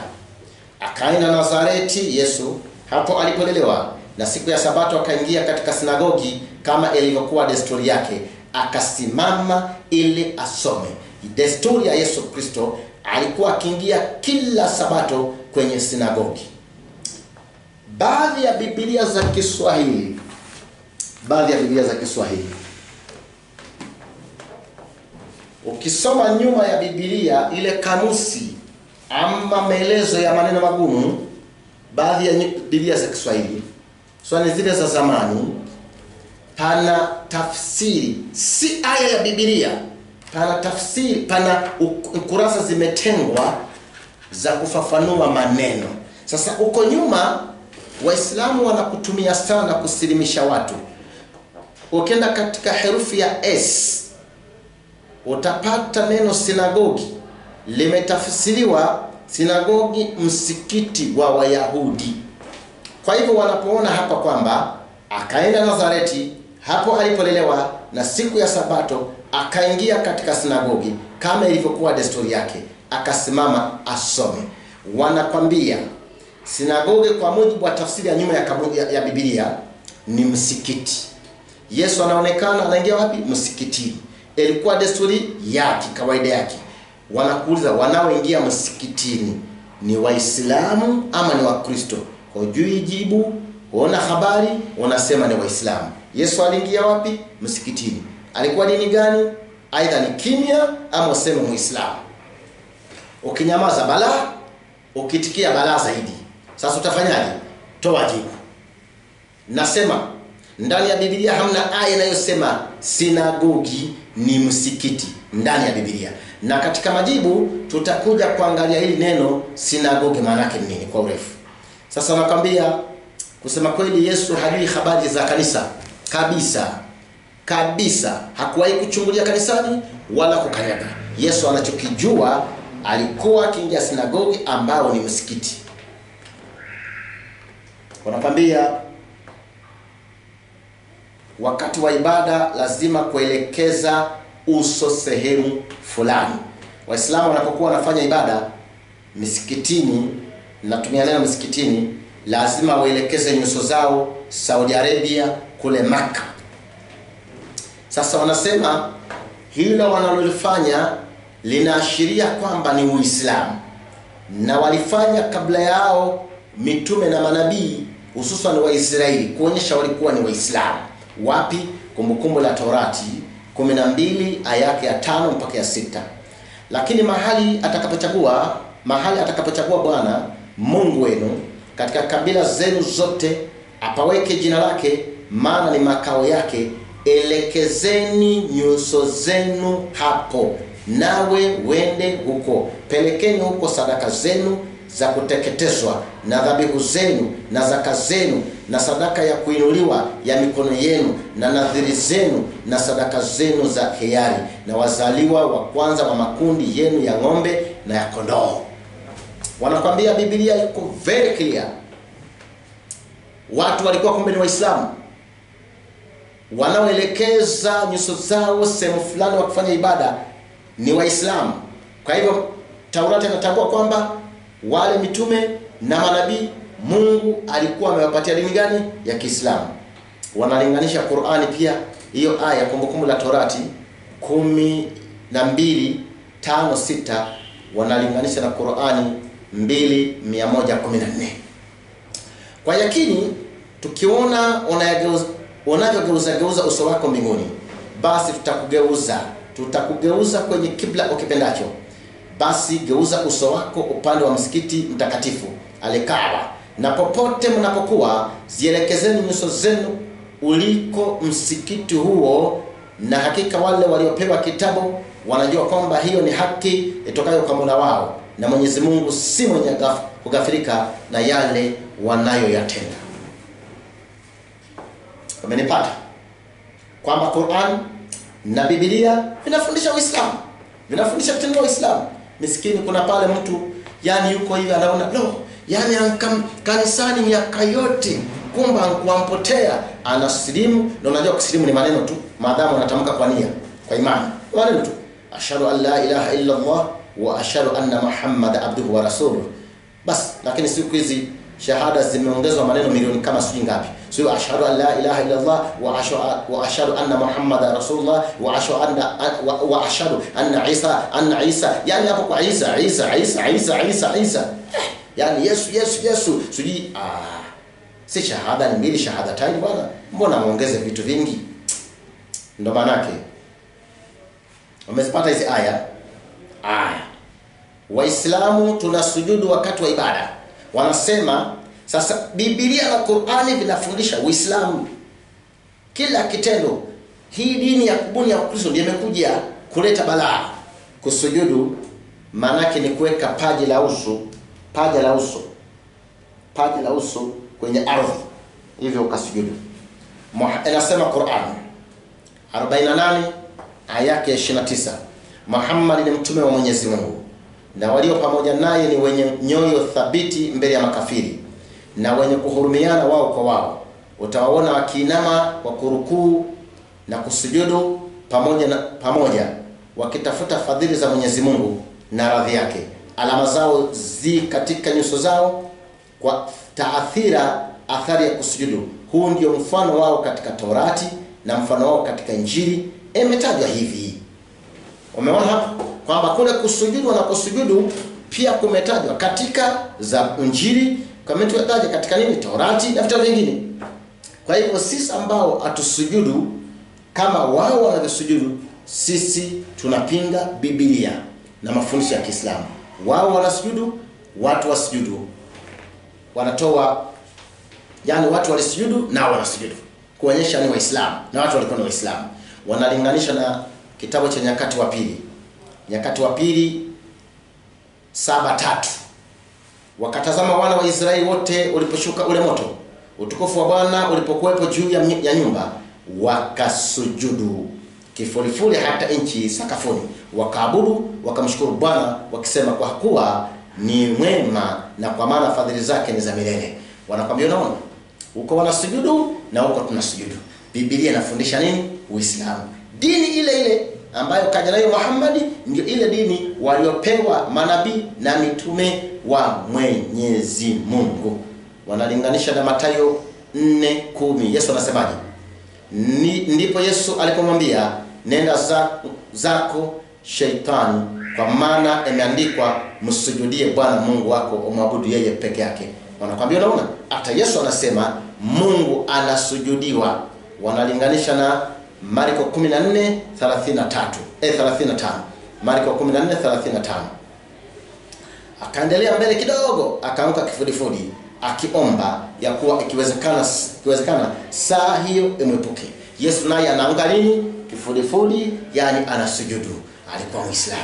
Akaenda Nazareti Yesu, hapo alipolelewa, na siku ya Sabato akaingia katika sinagogi kama ilivyokuwa desturi yake, akasimama ili asome. Desturi ya Yesu Kristo, alikuwa akiingia kila Sabato kwenye sinagogi. Baadhi ya Biblia za Kiswahili, ukisoma nyuma ya Biblia ile kamusi ama maelezo ya maneno magumu, baadhi ya Biblia za Kiswahili, swali zile za zamani, pana tafsiri, si aya ya Biblia, pana tafsiri, pana kurasa zimetengwa za kufafanua maneno. Sasa uko nyuma Waislamu wanakutumia sana kusilimisha watu. Ukienda katika herufi ya S utapata neno sinagogi limetafsiriwa sinagogi, msikiti wa Wayahudi. Kwa hivyo wanapoona hapa kwamba akaenda Nazareti, hapo alipolelewa, na siku ya Sabato akaingia katika sinagogi kama ilivyokuwa desturi yake, akasimama asome, wanakwambia sinagogi kwa mujibu wa tafsiri ya nyuma ya Biblia ni msikiti. Yesu anaonekana anaingia wapi? Msikitini. Ilikuwa desturi yake, kawaida yake. Wanakuuliza, wanaoingia msikitini ni Waislamu ama ni Wakristo? Hujui jibu, Uona habari, unasema ni Waislamu. Yesu aliingia wapi? Msikitini. Alikuwa dini gani? Aidha ni kimya ama useme Muislamu. Ukinyamaza balaa, ukitikia balaa zaidi. Sasa utafanyaje? Toa jibu. Nasema ndani ya Biblia hamna aya inayosema sinagogi ni msikiti ndani ya Biblia. Na katika majibu tutakuja kuangalia hili neno sinagogi maana yake nini kwa urefu. Sasa nakwambia kusema kweli Yesu hajui habari za kanisa kabisa. Hakuwahi kuchungulia kanisani wala kukanyaga. Yesu anachokijua alikuwa akiingia sinagogi ambao ni msikiti. Wanakwambia wakati wa ibada lazima kuelekeza uso sehemu fulani. Waislamu wanapokuwa wanafanya ibada misikitini, natumia neno misikitini, lazima waelekeze nyuso zao Saudi Arabia kule Makkah. Sasa wanasema hilo wanalolifanya linaashiria kwamba ni Uislamu, na walifanya kabla yao mitume na manabii hususan wa Israeli kuonyesha walikuwa ni Waislamu. Wapi? Kumbukumbu la Torati 12 aya yake ya 5 mpaka ya 6. Lakini mahali atakapochagua Bwana Mungu wenu katika kabila zenu zote apaweke jina lake, maana ni makao yake, elekezeni nyuso zenu hapo, nawe wende huko. Pelekeni huko sadaka zenu za kuteketezwa na dhabihu zenu na zaka zenu na sadaka ya kuinuliwa ya mikono yenu na nadhiri zenu na sadaka zenu za hiari na wazaliwa wa kwanza wa makundi yenu ya ng'ombe na ya kondoo. Wanakwambia Biblia iko very clear. Watu walikuwa kumbe ni Waislamu, wanaoelekeza nyuso zao sehemu fulani wa kufanya ibada ni Waislamu. Kwa hivyo Taurati inatambua kwamba wale mitume na manabii Mungu alikuwa amewapatia dini gani? Ya Kiislamu. Wanalinganisha Qur'ani pia hiyo aya kumbukumbu la Torati 12:5-6 wanalinganisha na Qur'ani 2:114. Kwa yakini tukiona unavyogeuza uso wako mbinguni, basi tutakugeuza kwenye kibla ukipendacho. Basi geuza uso wako upande wa msikiti mtakatifu Al-Kaaba, na popote mnapokuwa zielekezeni nyuso zenu uliko msikiti huo, na hakika wale waliopewa kitabu wanajua kwamba hiyo ni haki itokayo kwa Mola wao, na Mwenyezi Mungu si mwenye kughafirika na yale wanayoyatenda. Umenipata? Kwamba Qur'an na Biblia vinafundisha Uislamu, vinafundisha kitendo wa Uislamu. Miskini kuna pale mtu yani yuko hivi anaona yani kanisani miaka yote kumbe ankuampotea, anasilimu. Na unajua kusilimu ni maneno tu, maadamu anatamka kwa nia, kwa imani, maneno tu, ashhadu an la ilaha illa Allah wa ashhadu anna Muhammad abduhu wa rasuluhu bas. Lakini siku hizi shahada zimeongezwa maneno milioni kama sijui ngapi. Sio ashhadu an la ilaha illa Allah wa ashhadu anna Muhammadar rasulullah wa ashhadu anna Isa yani hapo kwa Isa yani Yesu sijui si shahada ni mbili shahada tayari bwana, mbona muongeze vitu vingi? Ndio maana yake umezipata hizi aya. Waislamu tunasujudu wakati wa ibada. Wanasema sasa Biblia na Qur'ani vinafundisha Uislamu kila kitendo. Hii dini ya kubuni ya Ukristo ndiyo imekuja kuleta balaa. Kusujudu maana yake ni kuweka paji la uso kwenye ardhi, hivyo ukasujudu. Inasema Qur'an 48 aya yake 29, Muhammad ni mtume wa Mwenyezi Mungu na walio pamoja naye ni wenye nyoyo thabiti mbele ya makafiri na wenye kuhurumiana wao kwa wao. Utawaona wakiinama kwa kurukuu na kusujudu pamoja wakitafuta fadhili za Mwenyezi Mungu na radhi yake. Alama zao zi katika nyuso zao kwa athari ya kusujudu. Huu ndio mfano wao katika Torati na mfano wao katika Injili. Imetajwa hivi. Umeona hapo kwamba kule kusujudu na kusujudu pia kumetajwa katika za Injili Kametuwekaje katika nini? Taurati na vitabu vingine. Kwa hivyo sisi ambao hatusujudu kama wao wanavyosujudu, sisi tunapinga Biblia na mafundisho ya Kiislamu. Wao wanasujudu, watu wasujudu. Wanatoa, yani watu walisujudu na wanasujudu, kuonyesha ni Waislamu na watu walikuwa ni Waislamu. Wanalinganisha na kitabu cha Nyakati wa Pili. Nyakati wa Pili 7:3. Wakatazama wana wa Israeli wote uliposhuka ule moto, utukufu wa Bwana ulipokuwepo juu ya nyumba, wakasujudu kifulifuli hata inchi sakafuni, wakaabudu, wakamshukuru Bwana wakisema, kwa kuwa ni mwema na kwa maana fadhili zake ni za milele. Wanakwambia unaona, huko wanasujudu na huko tunasujudu. Biblia inafundisha nini? Uislamu. Dini ile ile ambayo kaja nayo Muhammad ndio ile dini waliopewa manabii na mitume wa Mwenyezi Mungu. Wanalinganisha na Mathayo 4:10. Yesu anasemaje? Ndipo Yesu alipomwambia, nenda zako Shaitani, kwa maana imeandikwa, msujudie Bwana Mungu wako, umwabudu yeye peke yake. Wanakwambia unaona, hata Yesu anasema Mungu anasujudiwa. Wanalinganisha na Marko 14:35. Marko 14:35. Akaendelea mbele kidogo, akaanguka kifudifudi akiomba ya kuwa ikiwezekana saa hiyo imwepuke. Yesu naye anaanguka nini? Kifudifudi, yani anasujudu. Alikuwa Muislamu.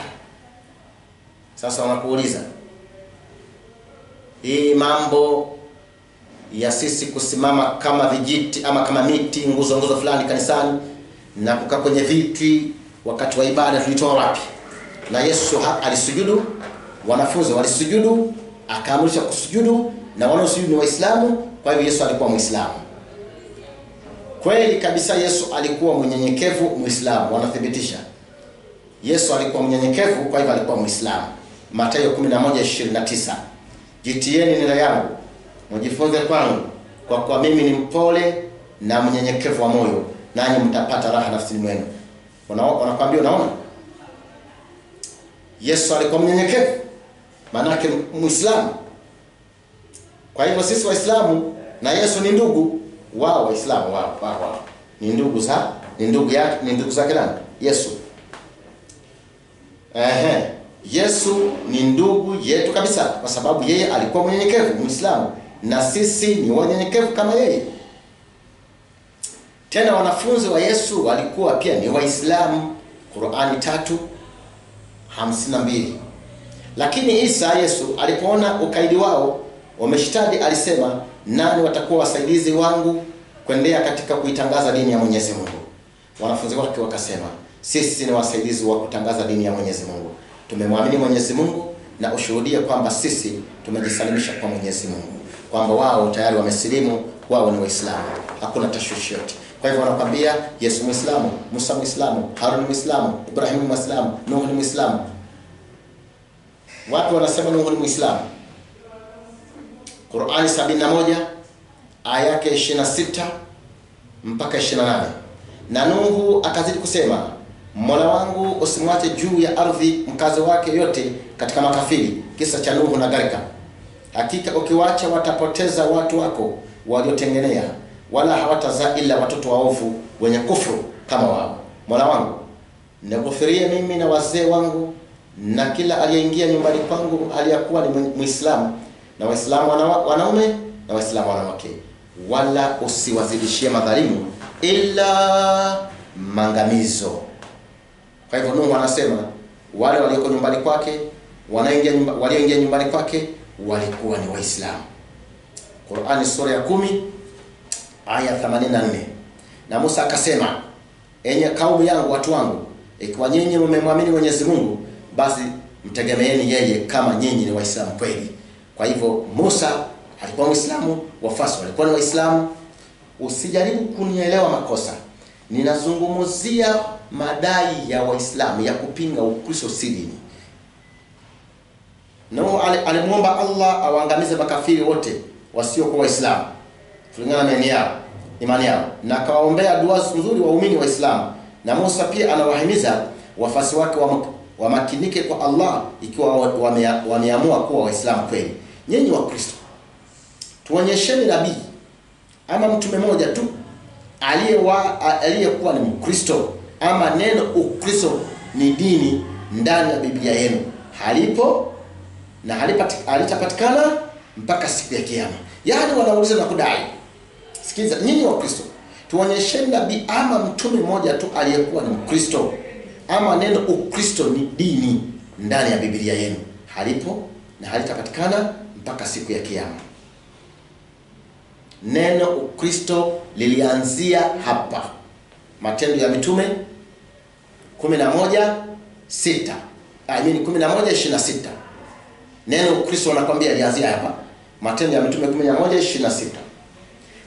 Sasa wanakuuliza, hii mambo ya sisi kusimama kama vijiti ama kama miti, nguzo fulani kanisani na kukaa kwenye viti wakati wa ibada, tulitoa wapi? Na Yesu alisujudu, wanafunzi walisujudu, akaamrisha kusujudu, na wanaosujudu ni Waislamu. Kwa hivyo Yesu alikuwa Muislamu. Kweli kabisa, Yesu alikuwa mnyenyekevu Muislamu. Wanathibitisha Yesu alikuwa mnyenyekevu, kwa hivyo alikuwa Muislamu. Mathayo 11:29. Jitieni nira yangu, mjifunze kwangu, kwa kuwa mimi ni mpole na mnyenyekevu wa moyo, nanyi mtapata raha nafsini mwenu. Wanakuambia unaona, Yesu alikuwa mnyenyekevu, maana yake Muislamu. Kwa hivyo sisi Waislamu na Yesu ni ndugu wao. Waislamu wao ni ndugu zake nani? Yesu. Yesu ni ndugu yetu kabisa, kwa sababu yeye alikuwa mnyenyekevu Muislamu, na sisi ni wanyenyekevu kama yeye. Tena wanafunzi wa Yesu walikuwa pia ni Waislamu. Qur'ani 3:52. Lakini Yesu alipoona ukaidi wao wameshtadi, alisema, nani watakuwa wasaidizi wangu kuendea katika kuitangaza dini ya Mwenyezi Mungu? Wanafunzi wake wakasema, sisi ni wasaidizi wa kutangaza dini ya Mwenyezi Mungu. Tumemwamini Mwenyezi Mungu na ushuhudie kwamba sisi tumejisalimisha kwa Mwenyezi Mungu, kwamba wao tayari wamesilimu, wao ni Waislamu. Hakuna tashwishi yote. Kwa hivyo wanakwambia Yesu Muislamu, Musa Muislamu, Harun Muislamu, Ibrahim Muislamu, Nuh ni Muislamu. Watu wanasema Nuh ni Muislamu. Qur'ani 71 aya yake 26 mpaka 28. Na Nuhu akazidi kusema, Mola wangu usimwache juu ya ardhi mkazi wake yote katika makafiri. Kisa cha Nuhu na gharika. Hakika ukiwacha watapoteza watu wako waliotengenea, wala hawatazaa ila watoto waovu wenye kufuru kama wao. Mola wangu, nighufirie mimi na wazee wangu na kila aliyeingia nyumbani kwangu aliyakuwa ni Muislamu, na Waislamu wanaume na Waislamu wanawake, wala usiwazidishie madhalimu ila mangamizo. Kwa hivyo Nuhu anasema wale walioko nyumbani kwake, walioingia nyumbani kwake walikuwa ni Waislamu. Qur'ani sura ya 10 aya 84. Na Musa akasema, enye kaumu yangu, watu wangu, ikiwa nyinyi mmemwamini Mwenyezi Mungu, basi mtegemeeni yeye kama nyinyi ni Waislamu kweli. Kwa hivyo Musa alikuwa Muislamu, wafasi walikuwa ni Waislamu. Usijaribu kunielewa makosa. Ninazungumzia madai ya Waislamu ya kupinga Ukristo si dini. Nuhu alimuomba Allah awaangamize makafiri wote wasiokuwa Waislamu kulingana na imani yao, na akawaombea dua nzuri waumini Waislamu. Na Musa pia anawahimiza wafasi wake wamakinike kwa Allah ikiwa wameamua kuwa Waislamu kweli. Nyinyi wa Kristo, tuonyesheni nabii ama mtume mmoja tu aliyekuwa ni Mkristo, ama neno Ukristo ni dini ndani ya Biblia yenu. Halipo na halitapatikana mpaka siku ya kiyama. Yaani wanauliza na kudai. Sikiza nyinyi wa Kristo, tuonyesheni nabii ama mtume mmoja tu aliyekuwa ni Mkristo, ama neno Ukristo ni dini ndani ya Biblia yenu. Halipo na halitapatikana mpaka siku ya kiyama. Neno Ukristo lilianzia hapa. Matendo ya Mitume 11:6. 11:26. Neno Ukristo nakwambia lianzia hapa. Matendo ya Mitume 11:26.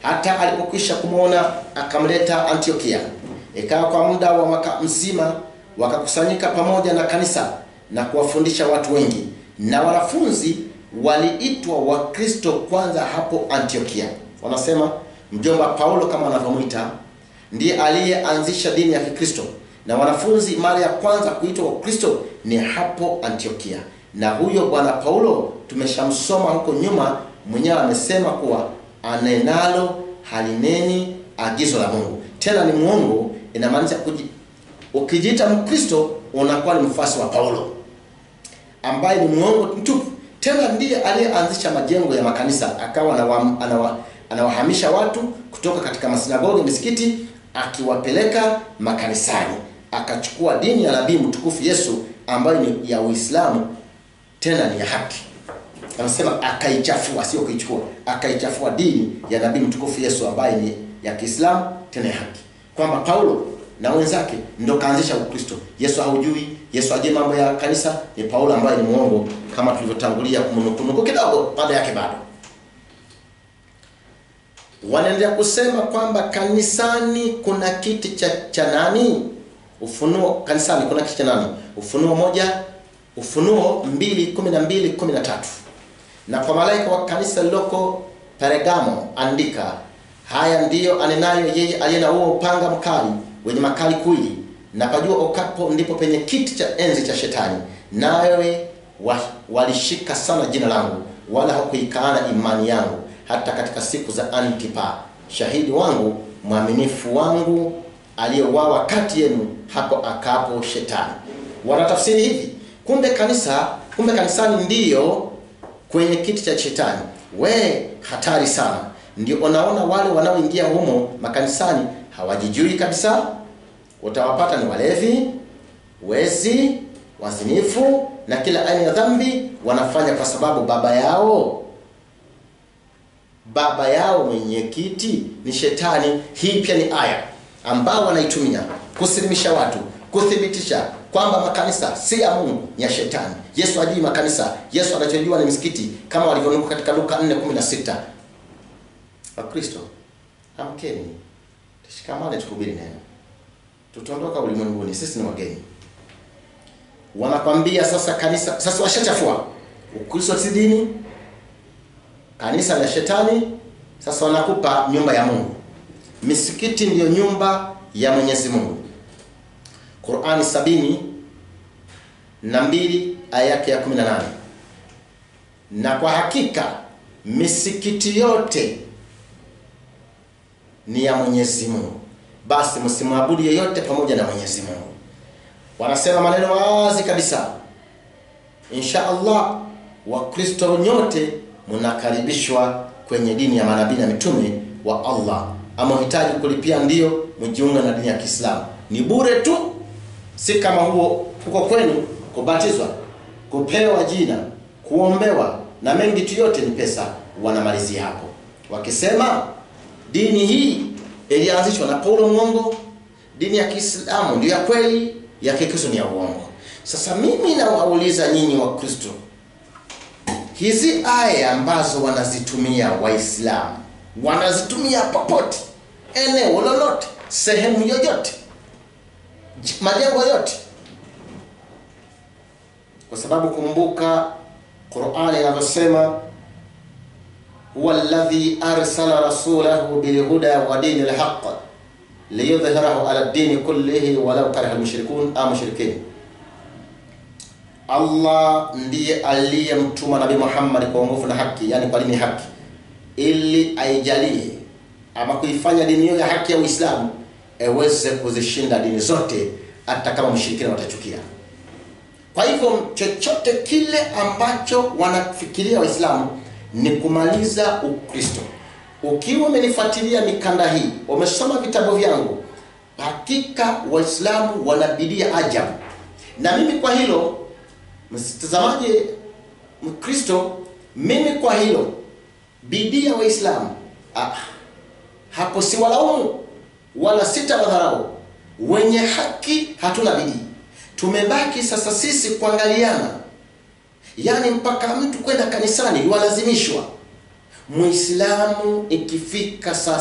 Hata alipokwisha kumuona akamleta Antiokia. Ikawa kwa muda wa mwaka mzima wakakusanyika pamoja na kanisa na kuwafundisha watu wengi. Na wanafunzi waliitwa Wakristo kwanza hapo Antiokia. Wanasema mjomba Paulo kama anavyomuita ndiye aliyeanzisha dini ya Kikristo, na wanafunzi mara ya kwanza kuitwa Wakristo ni hapo Antiokia. Na huyo bwana Paulo tumeshamsoma huko nyuma, mwenyewe amesema kuwa anenalo halineni agizo la Mungu. Tena ni muongo, inamaanisha ukijiita Mkristo unakuwa ni mfuasi wa Paulo, ambaye ni muongo mtupu. Tena ndiye aliyeanzisha majengo ya makanisa, akawa anawahamisha watu kutoka katika masinagogi, misikiti, akiwapeleka makanisani. Akachukua dini ya nabii mtukufu Yesu ambayo ni ya Uislamu, tena ni ya haki. Anasema akaichafua, sio kuichukua. Akaichafua dini ya nabii mtukufu Yesu ambaye ni ya Kiislamu tena ya haki. Kwamba Paulo na wenzake ndio kaanzisha Ukristo. Yesu haujui, Yesu ajie mambo ya kanisa, ni Paulo ambaye ni muongo, kama tulivyotangulia kumnukunuku kidogo baada yake bado. Wanaendelea kusema kwamba kanisani kuna kiti cha nani? Ufunuo, kanisani kuna kiti cha nani? Ufunuo 2:12-13. Na kwa malaika wa kanisa liloko Pergamo andika, haya ndiyo anenayo yeye aliye na huo upanga mkali wenye makali kuwili, na pajua okapo ndipo penye kiti cha enzi cha Shetani, nawe walishika sana jina langu, wala hakuikaana imani yangu, hata katika siku za Antipa, shahidi wangu, mwaminifu wangu, aliyeuawa kati yenu hapo akapo Shetani. Wanatafsiri hivi, kumbe kanisani ndiyo kwenye kiti cha Shetani. Hatari sana. Ndio unaona wale wanaoingia humo makanisani hawajijui kabisa. Utawapata ni walevi, wezi, wazinifu na kila aina ya dhambi wanafanya kwa sababu baba yao mwenye kiti ni Shetani. Hii pia ni aya ambao wanaitumia kusilimisha watu, kuthibitisha kwamba makanisa si ya Mungu, ni ya Shetani. Yesu hajui makanisa, Yesu anachojua ni misikiti, kama walivyonuka katika Luka 4:16. Wakristo, amkeni, tushikamane tukubiri neno. Tutaondoka ulimwenguni, sisi ni wageni. Wanakwambia sasa kanisa, sasa washachafua. Ukristo si dini, kanisa la Shetani. Sasa wanakupa nyumba ya Mungu. Misikiti ndiyo nyumba ya Mwenyezi Mungu. Qur'ani 72 aya yake ya 18. Na kwa hakika misikiti yote ni ya Mwenyezi Mungu, basi msimwabudu yeyote pamoja na Mwenyezi Mungu. Wanasema maneno wazi kabisa. Insha Allah Wakristo nyote mnakaribishwa kwenye dini ya manabii na mitume wa Allah. Ama hitaji kulipia ndio mjiunga na dini ya Kiislamu. Ni bure tu. Si kama huko kwenu kubatizwa, kupewa jina, kuombewa na mengi tu, yote ni pesa. Wanamalizia hapo wakisema dini hii ilianzishwa na Paulo mwongo, dini ya Kiislamu ndio ya kweli, ya Kikristo ni ya uongo. Sasa mimi nawauliza nyinyi wa Kristo, hizi aya ambazo wanazitumia Waislamu, wanazitumia popote, eneo lolote, sehemu yoyote, majengo yote, kwa sababu kumbuka Qur'ani inavyosema, huwa alladhi arsala rasulahu bilhuda wa dinil haqq liyudhhirahu ala ad-din kullihi walau kariha al-mushrikun au mushrikin. Allah ndiye aliyemtuma Nabii Muhammad kwa nguvu na haki, yani kwa dini haki, ili aijalie ama kuifanya dini hiyo ya haki ya Uislamu iweze kuzishinda dini zote, hata kama mshirikina watachukia. Kwa hivyo chochote kile ambacho wanafikiria Waislamu ni kumaliza Ukristo. Ukiwa umenifuatilia mikanda hii, umesoma vitabu vyangu, hakika Waislamu wanabidia ajabu. Na mimi kwa hilo, mtazamaji Mkristo, mimi kwa hilo bidii ya Waislamu hapo si walaumu wala sitawadharau. Wenye haki hatuna bidii. Tumebaki sasa sisi kuangaliana. Yaani mpaka mtu kwenda kanisani walazimishwa. Muislamu ikifika saa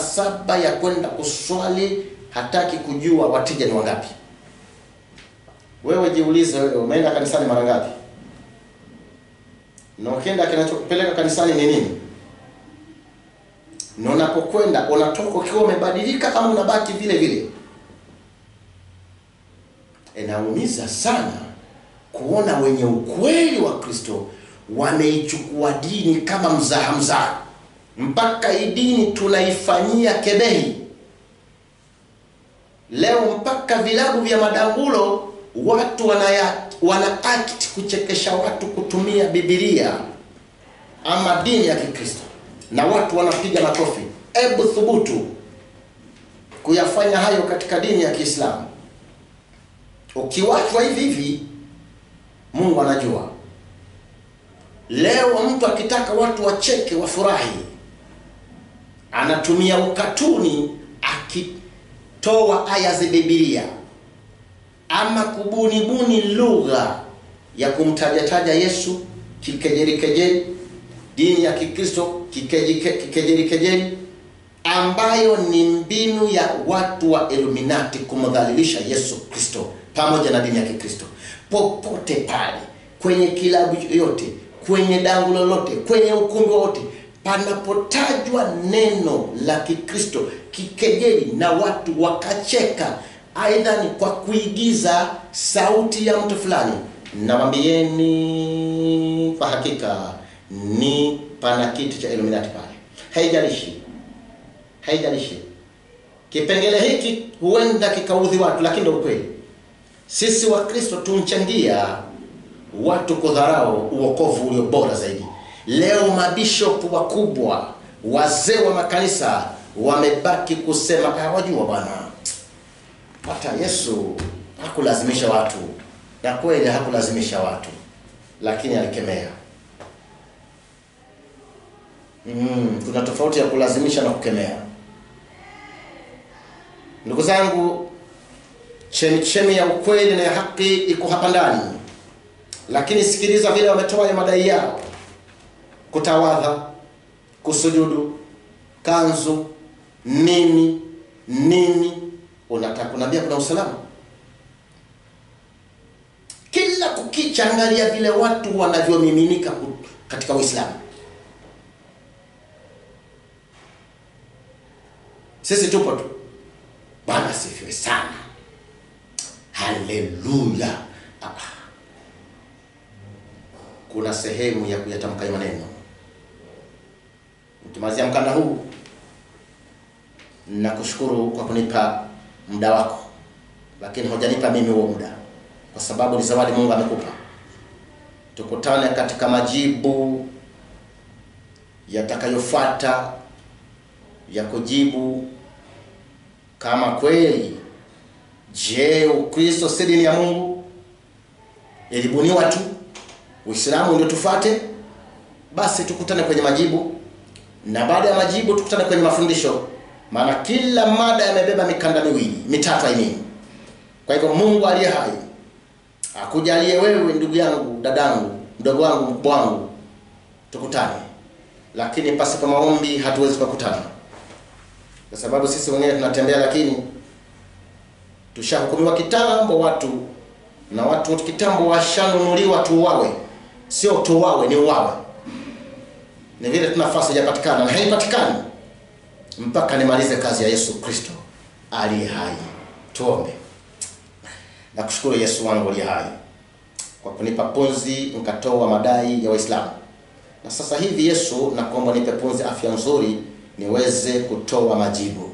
7 ya kwenda kuswali hataki kujua wateja ni wangapi. Wewe jiulize, wewe umeenda kanisani mara ngapi? Na ukienda kinachokupeleka kanisani ni nini? Na unapokwenda unatoka ukiwa umebadilika ama unabaki vile vile? Inaumiza sana kuona wenye ukweli wa Kristo wameichukua dini kama mzaha. Mpaka hii dini tunaifanyia kebehi. Leo mpaka vilabu vya madangulo watu wana act kuchekesha watu kutumia Biblia ama dini ya Kikristo, na watu wanapiga makofi. Ebu thubutu kuyafanya hayo katika dini ya Kiislamu. Ukiwachwa hivi hivi, Mungu anajua. Leo mtu akitaka watu wacheke wafurahi, anatumia ukatuni akitoa aya za Biblia ama kubuni lugha ya kumtajataja Yesu kikejeli, dini ya Kikristo kikejeli, ambayo ni mbinu ya watu wa Illuminati kumdhalilisha Yesu Kristo pamoja na dini ya Kikristo. Popote pale, kwenye kilabu yote, kwenye dangu lolote, kwenye ukumbi wote, panapotajwa neno la Kikristo kikejeli na watu wakacheka, aidha ni kwa kuigiza sauti ya mtu fulani, nawambieni kwa hakika ni pana kitu cha Illuminati pale. Haijalishi. Kipengele hiki huenda kikaudhi watu, lakini ndio ukweli. Sisi wa Kristo tumchangia watu kudharau uokovu ulio bora zaidi. Leo mabishop wakubwa, wazee wa makanisa wamebaki kusema wajua bwana, hata Yesu hakulazimisha watu. Na kweli hakulazimisha watu, lakini alikemea. Kuna tofauti ya kulazimisha na kukemea. Ndugu zangu, chemichemi ya ukweli na ya haki iko hapa ndani. Lakini sikiliza vile wametoa ya madai yao. Kutawadha, kusujudu, kanzu, nini. Unataka kunambia kuna usalama? Kila kukicha angalia vile watu wanavyomiminika katika Uislamu. Sisi tupo tu. Bwana sifiwe sana. Haleluya. Kuna sehemu ya kuyatamka maneno. Nikimalizia mkanda huu, nakushukuru kwa kunipa muda wako, lakini hujanipa mimi huo muda, kwa sababu ni zawadi Mungu amekupa. Tukutane katika majibu yatakayofuata ya kujibu kama kweli, je, Ukristo si dini ya Mungu? Ilibuniwa tu, Uislamu ndio tufate? Basi tukutane kwenye majibu, na baada ya majibu tukutane kwenye mafundisho. Maana kila mada yamebeba mikanda miwili, mitatu haini. Kwa hivyo Mungu aliye hai akujalie wewe ndugu yangu, dadangu, mdogo wangu, mkubwa wangu, tukutane. Lakini pasipo maombi hatuwezi kukutana. Kwa sababu sisi wenyewe tunatembea, lakini tushahukumiwa kitambo watu, na watu kitambo washanunuliwa tuuawe. Sio tuuawe, ni uawe. Ni vile tuna nafasi hajapatikana, na haipatikani mpaka nimalize kazi ya Yesu Kristo aliye hai. Tuombe. Nakushukuru Yesu wangu aliye hai kwa kunipa pumzi nikatoa madai ya Waislamu. Na sasa hivi Yesu, nakuomba nipe pumzi, afya nzuri, niweze kutoa majibu.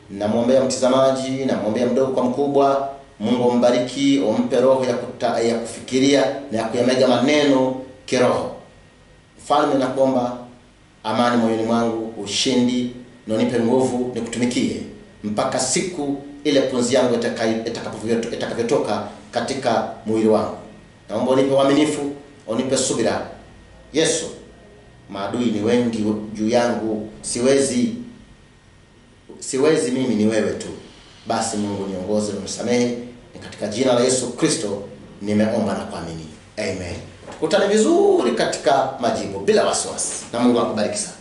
Namwombea mtazamaji, namwombea mdogo kwa mkubwa. Mungu mbariki, umpe roho ya kufikiria na ya kuyamega maneno kiroho. Mfalme, nakuomba amani moyoni mwangu, ushindi, na unipe nguvu nikutumikie mpaka siku ile pumzi yangu itakavyotoka katika mwili wangu. Naomba unipe uaminifu, unipe subira. Yesu, maadui ni wengi juu yangu, siwezi mimi, ni wewe tu. Basi Mungu niongoze na unisamehe, ni katika jina la Yesu Kristo nimeomba na kuamini. Amen. Tukutane vizuri katika majibu bila wasiwasi. Na Mungu akubariki sana.